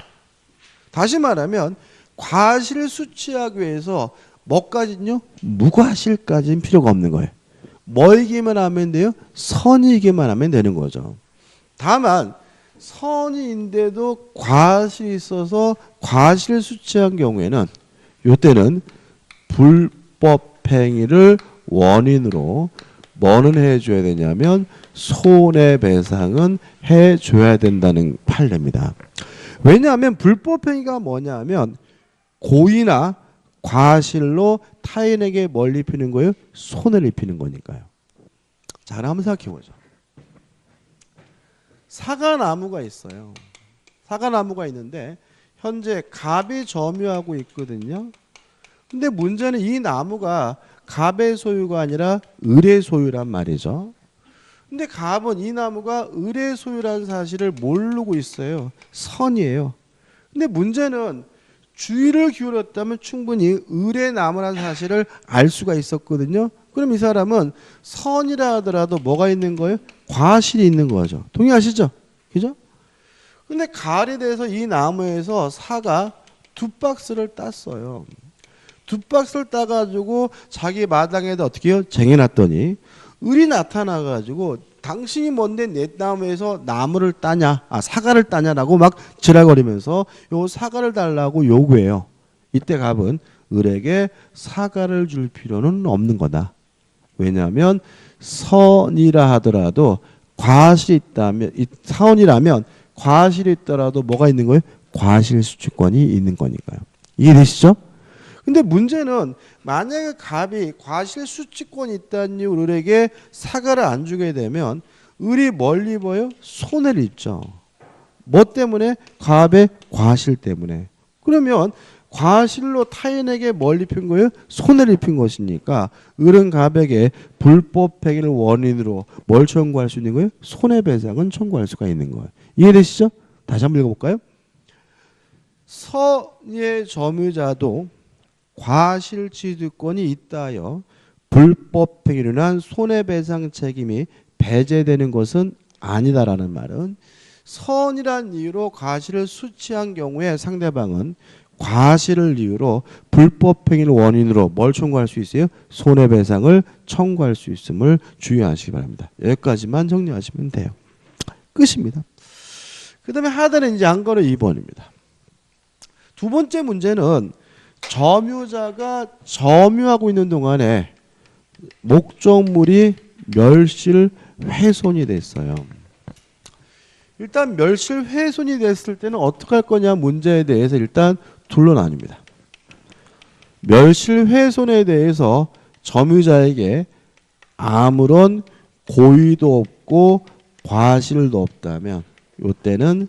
[SPEAKER 1] 다시 말하면 과실을 수취하기 위해서 뭐까지는요? 무과실까지는 필요가 없는 거예요. 뭐이기만 하면 돼요? 선이기만 하면 되는 거죠. 다만 선이인데도 과실이 있어서 과실을 수취한 경우에는 이때는 불법행위를 원인으로 뭐는 해줘야 되냐면 손해배상은 해줘야 된다는 판례입니다. 왜냐하면 불법행위가 뭐냐면 고의나 과실로 타인에게 뭘 입히는 거예요? 손해를 입히는 거니까요. 자, 그럼 한번 생각해보죠. 사과나무가 있어요. 사과나무가 있는데 현재 갑이 점유하고 있거든요. 근데 문제는 이 나무가 갑의 소유가 아니라 을의 소유란 말이죠. 근데 갑은 이 나무가 을의 소유라는 사실을 모르고 있어요. 선이에요. 근데 문제는 주의를 기울였다면 충분히 을의 나무라는 사실을 알 수가 있었거든요. 그럼 이 사람은 선이라 하더라도 뭐가 있는 거예요? 과실이 있는 거죠. 동의하시죠? 그죠? 근데 가을에 대해서 이 나무에서 사가 2박스를 땄어요. 2박스를 따가지고 자기 마당에다 어떻게 해요? 쟁여놨더니 을이 나타나가지고 당신이 뭔데 내 나무에서 나무를 따냐, 사과를 따냐라고 막 지랄거리면서 요 사과를 달라고 요구해요. 이때 갑은 을에게 사과를 줄 필요는 없는 거다. 왜냐하면 선이라 하더라도 과실이 있다면, 선이라면 과실이 있더라도 뭐가 있는 거예요? 과실 수취권이 있는 거니까요. 이해되시죠? 근데 문제는 만약에 갑이 과실 수취권이 있다는 이유로 을에게 사과를 안 주게 되면 을이 뭘 입어요? 손해를 입죠. 뭐 때문에? 갑의 과실 때문에. 그러면 과실로 타인에게 뭘 입힌 거예요? 손해를 입힌 것이니까 을은 갑에게 불법행위를 원인으로 뭘 청구할 수 있는 거예요? 손해배상은 청구할 수가 있는 거예요. 이해되시죠? 다시 한번 읽어볼까요? 선의 점유자도 과실취득권이 있다하여 불법행위로 인한 손해배상 책임이 배제되는 것은 아니다라는 말은 선이란 이유로 과실을 수취한 경우에 상대방은 과실을 이유로 불법행위를 원인으로 뭘 청구할 수 있어요? 손해배상을 청구할 수 있음을 주의하시기 바랍니다. 여기까지만 정리하시면 돼요. 끝입니다. 그 다음에 하단에 이제 안거는 2번입니다. 두 번째 문제는 점유자가 점유하고 있는 동안에 목적물이 멸실훼손이 됐어요. 일단 멸실훼손이 됐을 때는 어떻게 할 거냐 문제에 대해서 일단 둘로 나뉩니다. 멸실훼손에 대해서 점유자에게 아무런 고의도 없고 과실도 없다면 이때는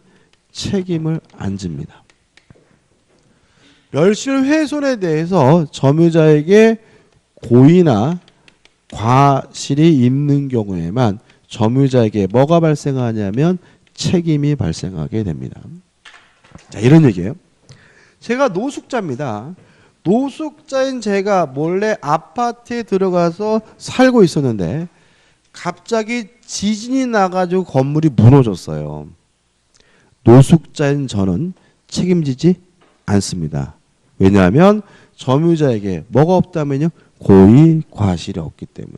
[SPEAKER 1] 책임을 안 집니다. 멸실훼손에 대해서 점유자에게 고의나 과실이 있는 경우에만 점유자에게 뭐가 발생하냐면 책임이 발생하게 됩니다. 자, 이런 얘기예요. 제가 노숙자입니다. 노숙자인 제가 몰래 아파트에 들어가서 살고 있었는데 갑자기 지진이 나가지고 건물이 무너졌어요. 노숙자인 저는 책임지지 않습니다. 왜냐하면 점유자에게 뭐가 없다면요? 고의 과실이 없기 때문에.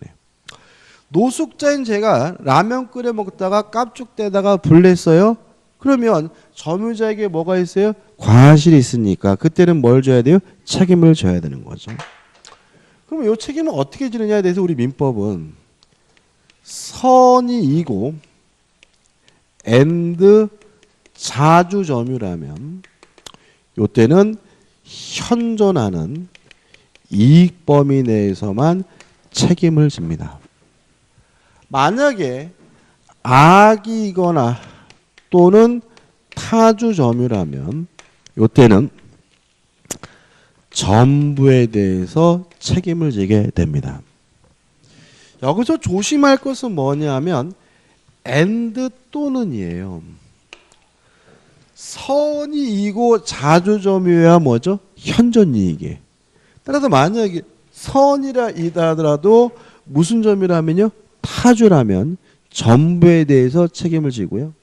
[SPEAKER 1] 노숙자인 제가 라면 끓여 먹다가 깝죽대다가 불냈어요. 그러면 점유자에게 뭐가 있어요? 과실이 있으니까 그때는 뭘 줘야 돼요? 책임을 져야 되는 거죠. 그럼 이 책임은 어떻게 지느냐에 대해서 우리 민법은 선이이고 and 자주점유라면 이때는 현존하는 이익 범위 내에서만 책임을 집니다. 만약에 악이거나 또는 타주 점유라면 이때는 전부에 대해서 책임을 지게 됩니다. 여기서 조심할 것은 뭐냐면 and 또는이에요. 선이이고 자주점유야 뭐죠? 현존이익이에요. 따라서 만약에 선이라 이다 하더라도 무슨 점유라면요? 타주라면 전부에 대해서 책임을 지고요.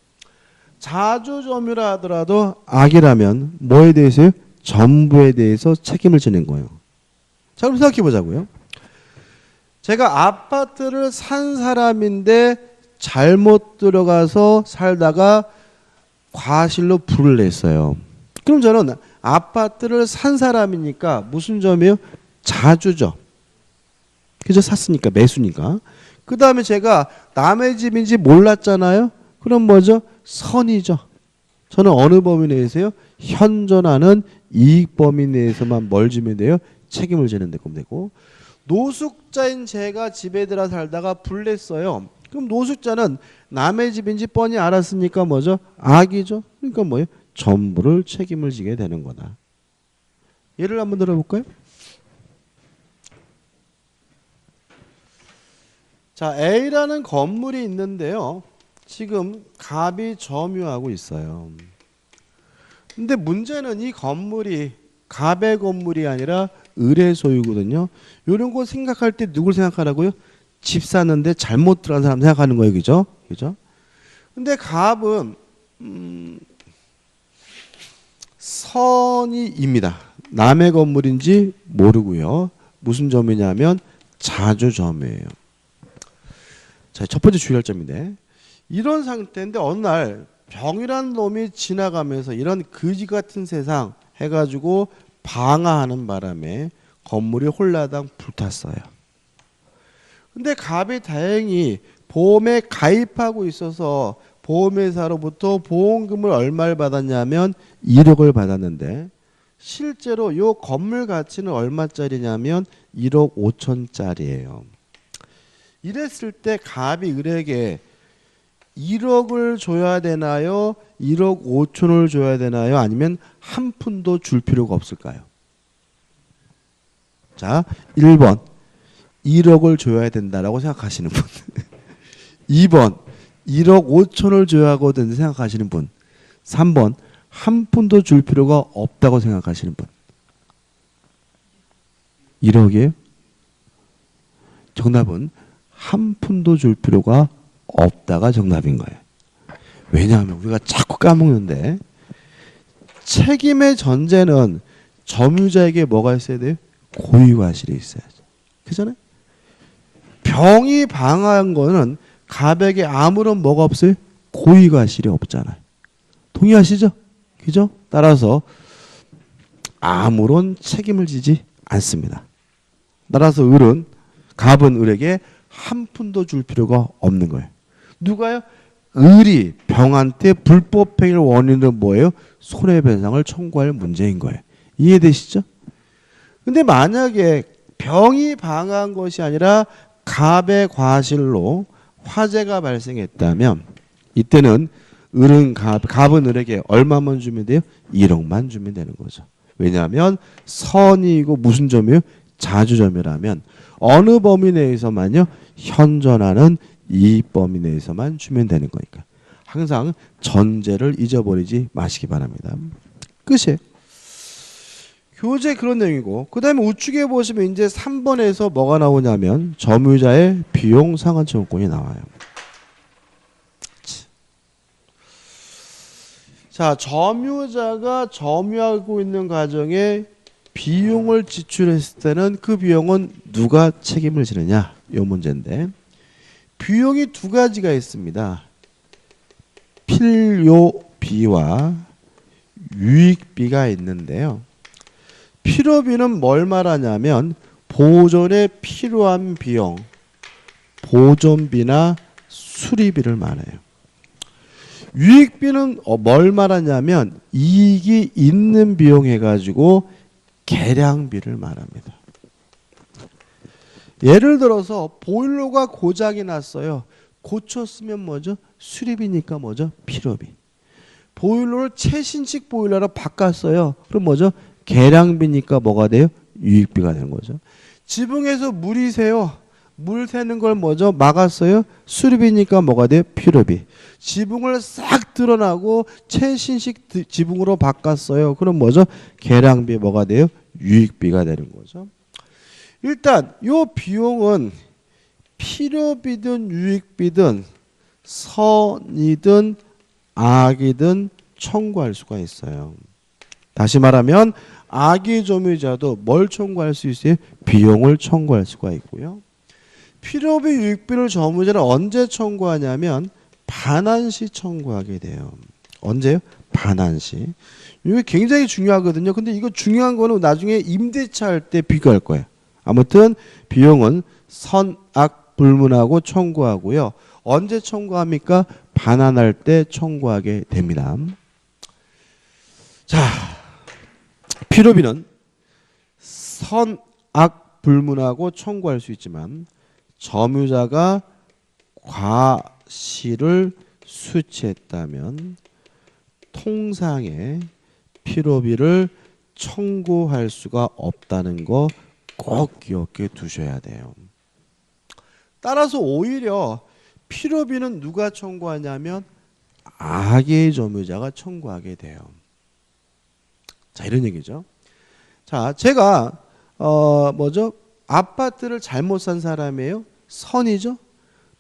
[SPEAKER 1] 자주점유라 하더라도 악이라면 뭐에 대해서요? 전부에 대해서 책임을 지는 거예요. 자, 그럼 생각해 보자고요. 제가 아파트를 산 사람인데 잘못 들어가서 살다가 과실로 불을 냈어요. 그럼 저는 아파트를 산 사람이니까 무슨 점이에요? 자주죠. 그죠? 샀으니까, 매수니까. 그 다음에 제가 남의 집인지 몰랐잖아요. 그럼 뭐죠? 선이죠. 저는 어느 범위 내에서요? 현존하는 이익 범위 내에서만 뭘 지면 돼요? 책임을 지는 데끔 되고, 노숙자인 제가 집에 들어 살다가 불냈어요. 그럼 노숙자는 남의 집인지 뻔히 알았으니까 뭐죠? 악이죠. 그러니까 뭐예요? 전부를 책임을 지게 되는 거다. 예를 한번 들어볼까요? 자, A라는 건물이 있는데요. 지금 갑이 점유하고 있어요. 근데 문제는 이 건물이 갑의 건물이 아니라 을의 소유거든요. 이런 거 생각할 때 누굴 생각하라고요? 집 사는데 잘못 들어간 사람 생각하는 거예요. 그죠? 그죠? 근데 갑은 선이입니다. 남의 건물인지 모르고요. 무슨 점이냐면 자주점이에요. 자, 첫 번째 주의할 점인데, 이런 상태인데 어느 날 병이란 놈이 지나가면서 이런 거지 같은 세상 해가지고 방화하는 바람에 건물이 홀라당 불탔어요. 근데 갑이 다행히 보험에 가입하고 있어서 보험회사로부터 보험금을 얼마를 받았냐면 1억을 받았는데, 실제로 이 건물 가치는 얼마짜리냐면 1억 5천짜리예요. 이랬을 때 갑이 을에게 1억을 줘야 되나요? 1억 5천을 줘야 되나요? 아니면 한 푼도 줄 필요가 없을까요? 자, 1번 1억을 줘야 된다라고 생각하시는 분. 2번 1억 5천을 줘야 하거든 생각하시는 분. 3번 한 푼도 줄 필요가 없다고 생각하시는 분. 1억이에요? 정답은 한 푼도 줄 필요가 없다가 정답인 거예요. 왜냐하면 우리가 자꾸 까먹는데, 책임의 전제는 점유자에게 뭐가 있어야 돼요? 고의과실이 있어야죠. 그잖아요? 병이 방한 거는 갑에게 아무런 뭐가 없어요? 고의과실이 없잖아요. 동의하시죠? 그죠? 따라서 아무런 책임을 지지 않습니다. 따라서 갑은 을에게 한 푼도 줄 필요가 없는 거예요. 누가요? 을이 병한테 불법행위를 원인으로 뭐예요? 손해배상을 청구할 문제인 거예요. 이해되시죠? 근데 만약에 병이 방한 것이 아니라 갑의 과실로 화재가 발생했다면, 이때는 갑은 을에게 얼마만 주면 돼요? 1억만 주면 되는 거죠. 왜냐하면 선이고 무슨 점이에요? 자주점이라면 어느 범위 내에서만요? 현존하는 이익 범위 내에서만 주면 되는 거니까. 항상 전제를 잊어버리지 마시기 바랍니다. 끝이에요. 교재 그런 내용이고, 그 다음에 우측에 보시면 이제 3번에서 뭐가 나오냐면 점유자의 비용 상환 청구권이 나와요. 자, 점유자가 점유하고 있는 과정에 비용을 지출했을 때는 그 비용은 누가 책임을 지느냐, 이 문제인데, 비용이 두 가지가 있습니다. 필요비와 유익비가 있는데요. 필요비는 뭘 말하냐면 보존에 필요한 비용, 보존비나 수리비를 말해요. 유익비는 뭘 말하냐면 이익이 있는 비용 해가지고 계량비를 말합니다. 예를 들어서 보일러가 고장이 났어요. 고쳤으면 뭐죠? 수리비니까 뭐죠? 필요비. 보일러를 최신식 보일러로 바꿨어요. 그럼 뭐죠? 계량비니까 뭐가 돼요? 유익비가 되는 거죠. 지붕에서 물이 새요. 물 새는 걸 뭐죠? 막았어요. 수리비니까 뭐가 돼요? 필요비. 지붕을 싹 드러나고 최신식 지붕으로 바꿨어요. 그럼 뭐죠? 계량비 뭐가 돼요? 유익비가 되는 거죠. 일단 요 비용은 필요비든 유익비든 선이든 악이든 청구할 수가 있어요. 다시 말하면 악의점유자도 뭘 청구할 수 있어요? 비용을 청구할 수가 있고요. 필요비 유익비를 점유자는 언제 청구하냐면 반환시 청구하게 돼요. 언제요? 반환시. 이게 굉장히 중요하거든요. 근데 이거 중요한 거는 나중에 임대차 할 때 비교할 거예요. 아무튼 비용은 선악 불문하고 청구하고요. 언제 청구합니까? 반환할 때 청구하게 됩니다. 자, 필요비는 선악 불문하고 청구할 수 있지만 점유자가 과실을 수취했다면 통상의 필요비를 청구할 수가 없다는 거 꼭 기억해 두셔야 돼요. 따라서 오히려 필요비는 누가 청구하냐면 악의 점유자가 청구하게 돼요. 자, 이런 얘기죠. 자, 제가 아파트를 잘못 산 사람이에요. 선이죠.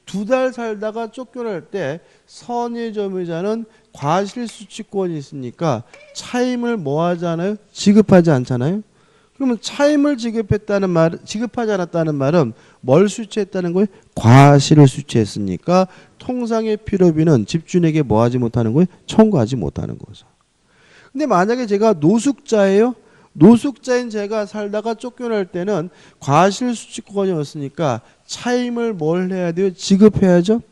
[SPEAKER 1] 2달 살다가 쫓겨날 때 선의 점유자는 과실수취권이 있으니까 차임을 뭐 하잖아요? 지급하지 않잖아요. 그러면 차임을 지급하지 않았다는 말은 뭘 수취했다는 거예요? 과실을 수취했으니까 통상의 필요비는 집주인에게 뭐 하지 못하는 거예요? 청구하지 못하는 거죠. 근데 만약에 제가 노숙자예요? 노숙자인 제가 살다가 쫓겨날 때는 과실수취권이었으니까 차임을 뭘 해야 돼요? 지급해야죠.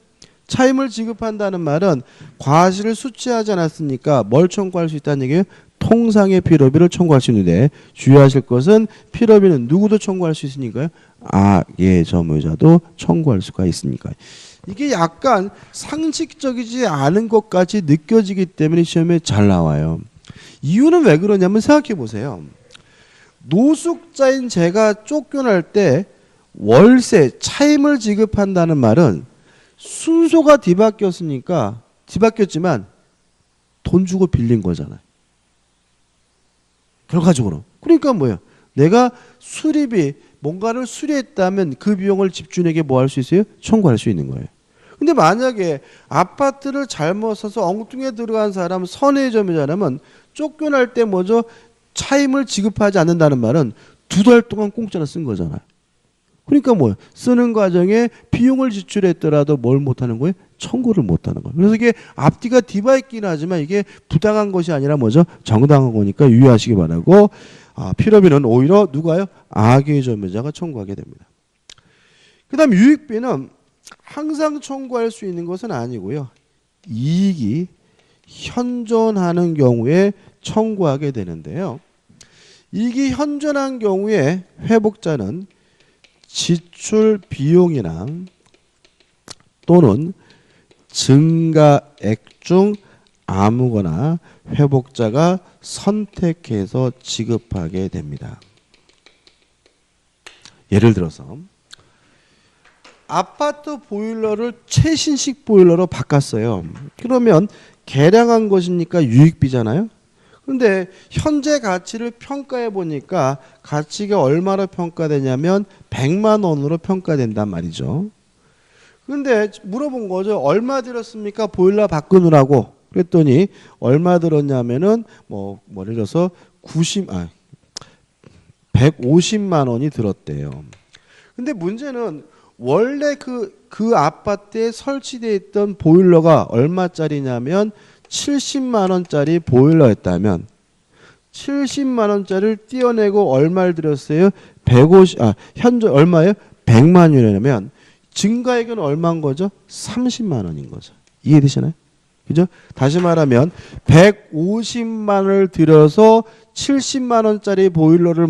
[SPEAKER 1] 차임을 지급한다는 말은 과실을 수취하지 않았으니까 뭘 청구할 수 있다는 얘기예요? 통상의 필요비를 청구할 수 있는데 주의하실 것은 필요비는 누구도 청구할 수 있으니까요. 악의 점유자도 청구할 수가 있으니까요. 이게 약간 상식적이지 않은 것까지 느껴지기 때문에 시험에 잘 나와요. 이유는 왜 그러냐면 생각해 보세요. 노숙자인 제가 쫓겨날 때 월세, 차임을 지급한다는 말은 순서가 뒤바뀌었지만 돈 주고 빌린 거잖아요. 결과적으로. 그러니까 뭐예요? 내가 수리비, 뭔가를 수리했다면 그 비용을 집주인에게 뭐 할 수 있어요? 청구할 수 있는 거예요. 근데 만약에 아파트를 잘못 사서 엉뚱에 들어간 사람, 선의 점유자라면 쫓겨날 때 차임을 지급하지 않는다는 말은 2달 동안 공짜로 쓴 거잖아요. 그러니까 뭐예요? 쓰는 과정에 비용을 지출했더라도 뭘 못하는 거예요? 청구를 못하는 거예요. 그래서 이게 앞뒤가 뒤바뀌긴 하지만 이게 부당한 것이 아니라 정당한 거니까 유의하시기 바라고, 필요비는 오히려 누가요? 악의 점유자가 청구하게 됩니다. 그 다음 유익비는 항상 청구할 수 있는 것은 아니고요. 이익이 현존하는 경우에 청구하게 되는데요. 이익이 현존한 경우에 회복자는 지출 비용이나 또는 증가액 중 아무거나 회복자가 선택해서 지급하게 됩니다. 예를 들어서 아파트 보일러를 최신식 보일러로 바꿨어요. 그러면 개량한 것이니까 유익비잖아요. 그런데 현재 가치를 평가해 보니까 가치가 얼마로 평가되냐면 100만 원으로 평가된단 말이죠. 그런데 물어본 거죠. 얼마 들었습니까? 보일러 바꾸느라고. 그랬더니 얼마 들었냐면은 예를 들어서 150만 원이 들었대요. 근데 문제는 원래 그 아파트에 설치되어 있던 보일러가 얼마짜리냐면 70만 원짜리 보일러였다면 70만 원짜리를 떼어내고 얼마를 들였어요? 현재 얼마예요? 100만 원이라면 증가액은 얼마인 거죠? 30만 원인 거죠. 이해되시나요? 그죠? 다시 말하면 150만 원을 들여서 70만 원짜리 보일러를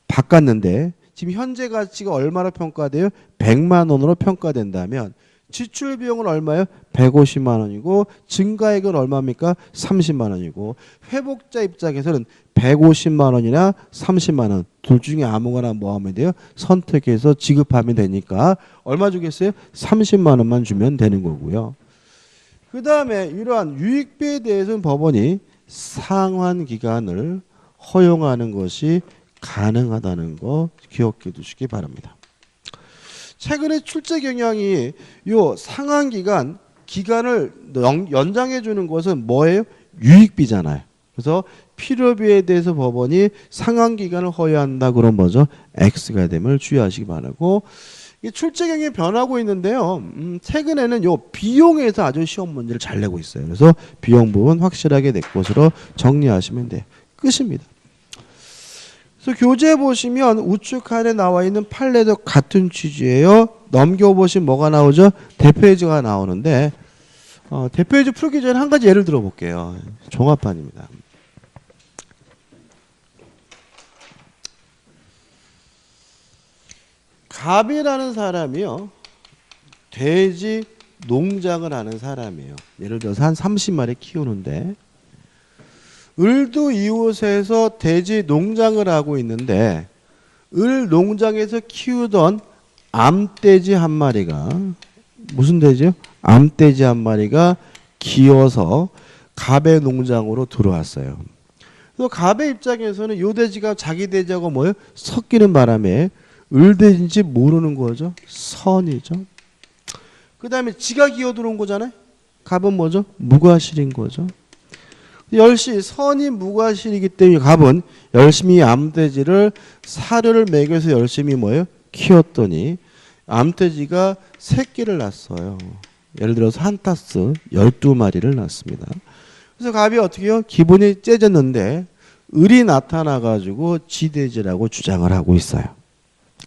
[SPEAKER 1] 바꿨는데 지금 현재 가치가 얼마로 평가돼요? 100만 원으로 평가된다면 지출 비용은 얼마예요? 150만 원이고 증가액은 얼마입니까? 30만 원이고 회복자 입장에서는 150만 원이나 30만 원 둘 중에 아무거나 뭐 하면 돼요? 선택해서 지급하면 되니까 얼마 주겠어요? 30만 원만 주면 되는 거고요. 그 다음에 이러한 유익비에 대해서는 법원이 상환 기간을 허용하는 것이 가능하다는 거 기억해 두시기 바랍니다. 최근에 출제 경향이 요 상한 기간을 연장해 주는 것은 뭐예요? 유익비잖아요. 그래서 필요비에 대해서 법원이 상한 기간을 허용한다 그런 뭐죠? X가 됨을 주의하시기 바라고. 이 출제 경향이 변하고 있는데요. 최근에는 요 비용에서 아주 시험 문제를 잘 내고 있어요. 그래서 비용 부분 확실하게 내 것으로 정리하시면 돼요. 끝입니다. 그래서 교재 보시면 우측 칸에 나와 있는 판례도 같은 취지예요. 넘겨보시면 뭐가 나오죠? 대표예제가 나오는데 대표예제 풀기 전에 한 가지 예를 들어볼게요. 종합판입니다. 갑이라는 사람이요. 돼지 농장을 하는 사람이에요. 예를 들어서 한 30마리 키우는데 을도 이웃에서 돼지 농장을 하고 있는데 을 농장에서 키우던 암돼지 한 마리가 무슨 돼지요? 암돼지 한 마리가 기어서 갑의 농장으로 들어왔어요. 그래서 갑의 입장에서는 요 돼지가 자기 돼지하고 뭐예요? 섞이는 바람에 을돼지인지 모르는 거죠. 선이죠. 그 다음에 지가 기어들어온 거잖아요. 갑은 뭐죠? 무과실인 거죠. 선이 무과실이기 때문에 갑은 열심히 암돼지를 사료를 먹여서 열심히 뭐예요? 키웠더니 암돼지가 새끼를 낳았어요. 예를 들어서 한 타스 12마리를 낳습니다. 그래서 갑이 어떻게 해요? 기분이 째졌는데 을이 나타나가지고 지돼지라고 주장을 하고 있어요.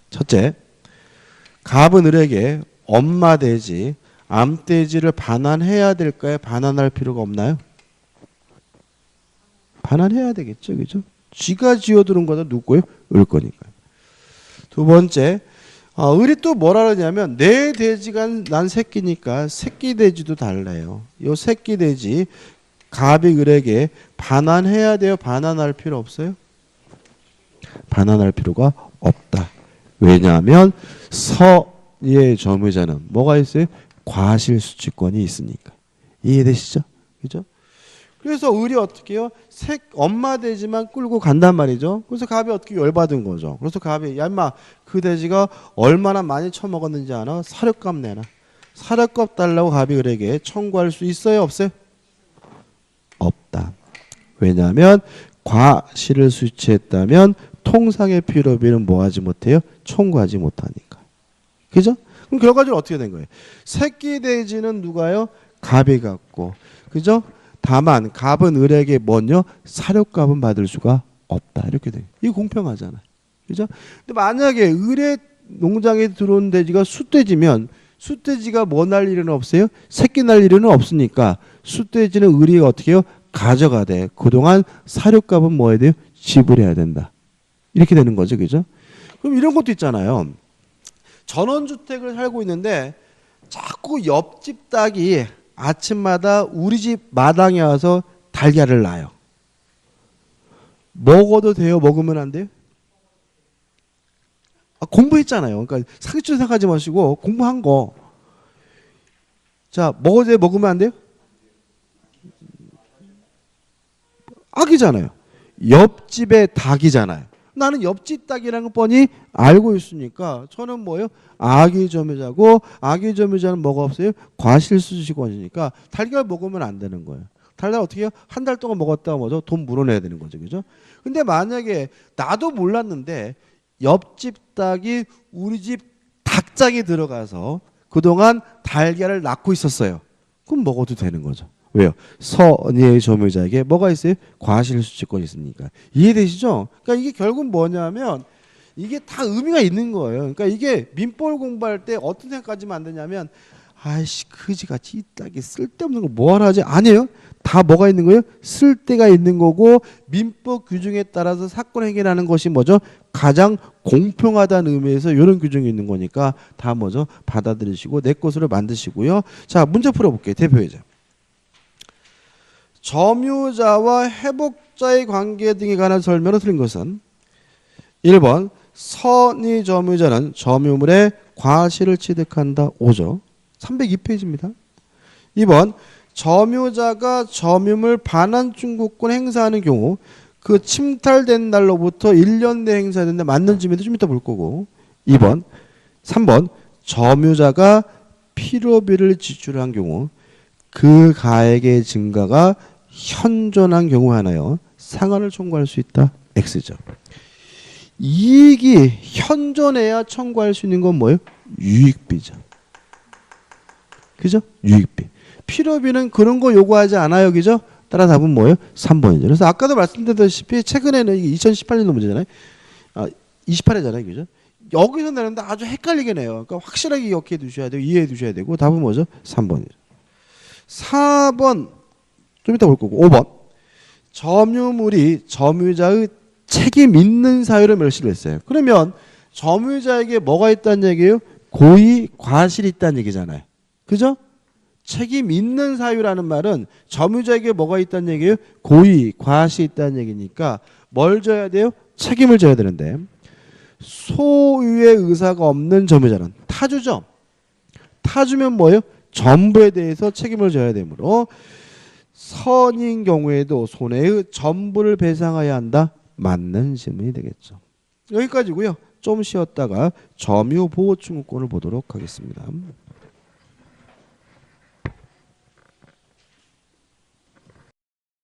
[SPEAKER 1] 첫째, 갑은 을에게 엄마 돼지, 암돼지를 반환해야 될까요? 반환할 필요가 없나요? 반환해야 되겠죠. 그죠? 쥐가 지어들은 거다 누구예요? 을 거니까요. 두 번째, 을이 또 뭐라 그러냐면 내 돼지가 난 새끼니까 새끼 돼지도 달라요. 요 새끼 돼지 갑이 을에게 반환해야 돼요? 반환할 필요 없어요? 반환할 필요가 없다. 왜냐하면 서의 점유자는 뭐가 있어요? 과실수취권이 있으니까. 이해되시죠? 그죠? 그래서 을이 어떻게 해요? 엄마 돼지만 끌고 간단 말이죠. 그래서 갑이 어떻게 열받은 거죠. 그래서 갑이 야 인마 그 돼지가 얼마나 많이 처먹었는지 아나? 사료값 내놔. 사료값 달라고 갑이 을에게 청구할 수 있어요? 없어요? 없다. 왜냐하면 과실을 수취했다면 통상의 필요비는 뭐하지 못해요? 청구하지 못하니까. 그죠? 그럼 결과적으로 어떻게 된 거예요? 새끼 돼지는 누가요? 갑이 갖고. 그죠? 다만 갑은 을에게 뭔요? 사료값은 받을 수가 없다. 이렇게 돼요. 이거 공평하잖아요. 그죠? 근데 만약에 을의 농장에 들어온 돼지가 숫돼지면 숫돼지가 뭐 날 일은 없어요? 새끼 날 일은 없으니까 숫돼지는 을이 어떻게 해요? 가져가되 그동안 사료값은 뭐 해야 돼요? 지불해야 된다. 이렇게 되는 거죠. 그죠? 그럼 이런 것도 있잖아요. 전원주택을 살고 있는데 자꾸 옆집 닭이 아침마다 우리 집 마당에 와서 달걀을 낳아요. 먹어도 돼요? 먹으면 안 돼요? 공부했잖아요. 그러니까 사기꾼 생각하지 마시고 공부한 거. 자, 먹어도 돼요? 먹으면 안 돼요? 악이잖아요. 옆집의 닭이잖아요. 나는 옆집 닭이라는 걸 뻔히 알고 있으니까 저는 뭐예요? 악의점유자고 악의점유자는 뭐가 없어요? 과실수취권이니까 달걀 먹으면 안 되는 거예요. 달걀 어떻게 해요? 한 달 동안 먹었다가 뭐죠? 돈 물어내야 되는 거죠. 그죠? 근데 만약에 나도 몰랐는데 옆집 닭이 우리 집 닭장에 들어가서 그동안 달걀을 낳고 있었어요. 그럼 먹어도 되는 거죠. 왜요? 선의의 점유자에게 뭐가 있어요? 과실수취권이 있으니까. 이해되시죠? 그러니까 이게 결국 뭐냐면 이게 다 의미가 있는 거예요. 그러니까 이게 민법 공부할 때 어떤 생각까지만 안 되냐면 아이씨 그지같이 이 딱이 쓸데없는 거 뭐하러 하지? 아니에요. 다 뭐가 있는 거예요? 쓸데가 있는 거고 민법 규정에 따라서 사건 해결하는 것이 뭐죠? 가장 공평하다는 의미에서 이런 규정이 있는 거니까 다 뭐죠? 받아들이시고 내 것으로 만드시고요. 자 문제 풀어볼게요. 대표예제. 점유자와 회복자의 관계 등에 관한 설명을 드린 것은 1번 선의 점유자는 점유물의 과실을 취득한다. 5조 302페이지입니다. 2번 점유자가 점유물 반환 중고권 행사하는 경우 그 침탈된 날로부터 1년 내 행사되는데 맞는지도 좀 이따 볼 거고 3번 점유자가 필요비를 지출한 경우 그 가액의 증가가 현존한 경우 하나요. 상한을 청구할 수 있다. X죠. 이익이 현존해야 청구할 수 있는 건 뭐예요? 유익비죠. 그죠? 유익비. 필요비는 그런 거 요구하지 않아요. 그죠? 따라 답은 뭐예요? 3번이죠. 그래서 아까도 말씀드렸다시피 최근에는 이게 2018년도 문제잖아요. 28회잖아요. 그죠? 여기서 내는데 아주 헷갈리게 내요. 그러니까 확실하게 기억해 두셔야 되고 이해해 두셔야 되고 답은 뭐죠? 3번이죠. 4번 좀 이따 볼 거고 5번 점유물이 점유자의 책임 있는 사유를 멸시를 했어요. 그러면 점유자에게 뭐가 있다는 얘기예요? 고의 과실이 있다는 얘기잖아요. 그죠? 책임 있는 사유라는 말은 점유자에게 뭐가 있다는 얘기예요? 고의 과실이 있다는 얘기니까 뭘 져야 돼요? 책임을 져야 되는데 소유의 의사가 없는 점유자는 타주죠. 타주면 뭐예요? 전부에 대해서 책임을 져야 되므로 선인 경우에도 손해의 전부를 배상해야 한다. 맞는 질문이 되겠죠. 여기까지고요. 좀 쉬었다가 점유보호청구권을 보도록 하겠습니다.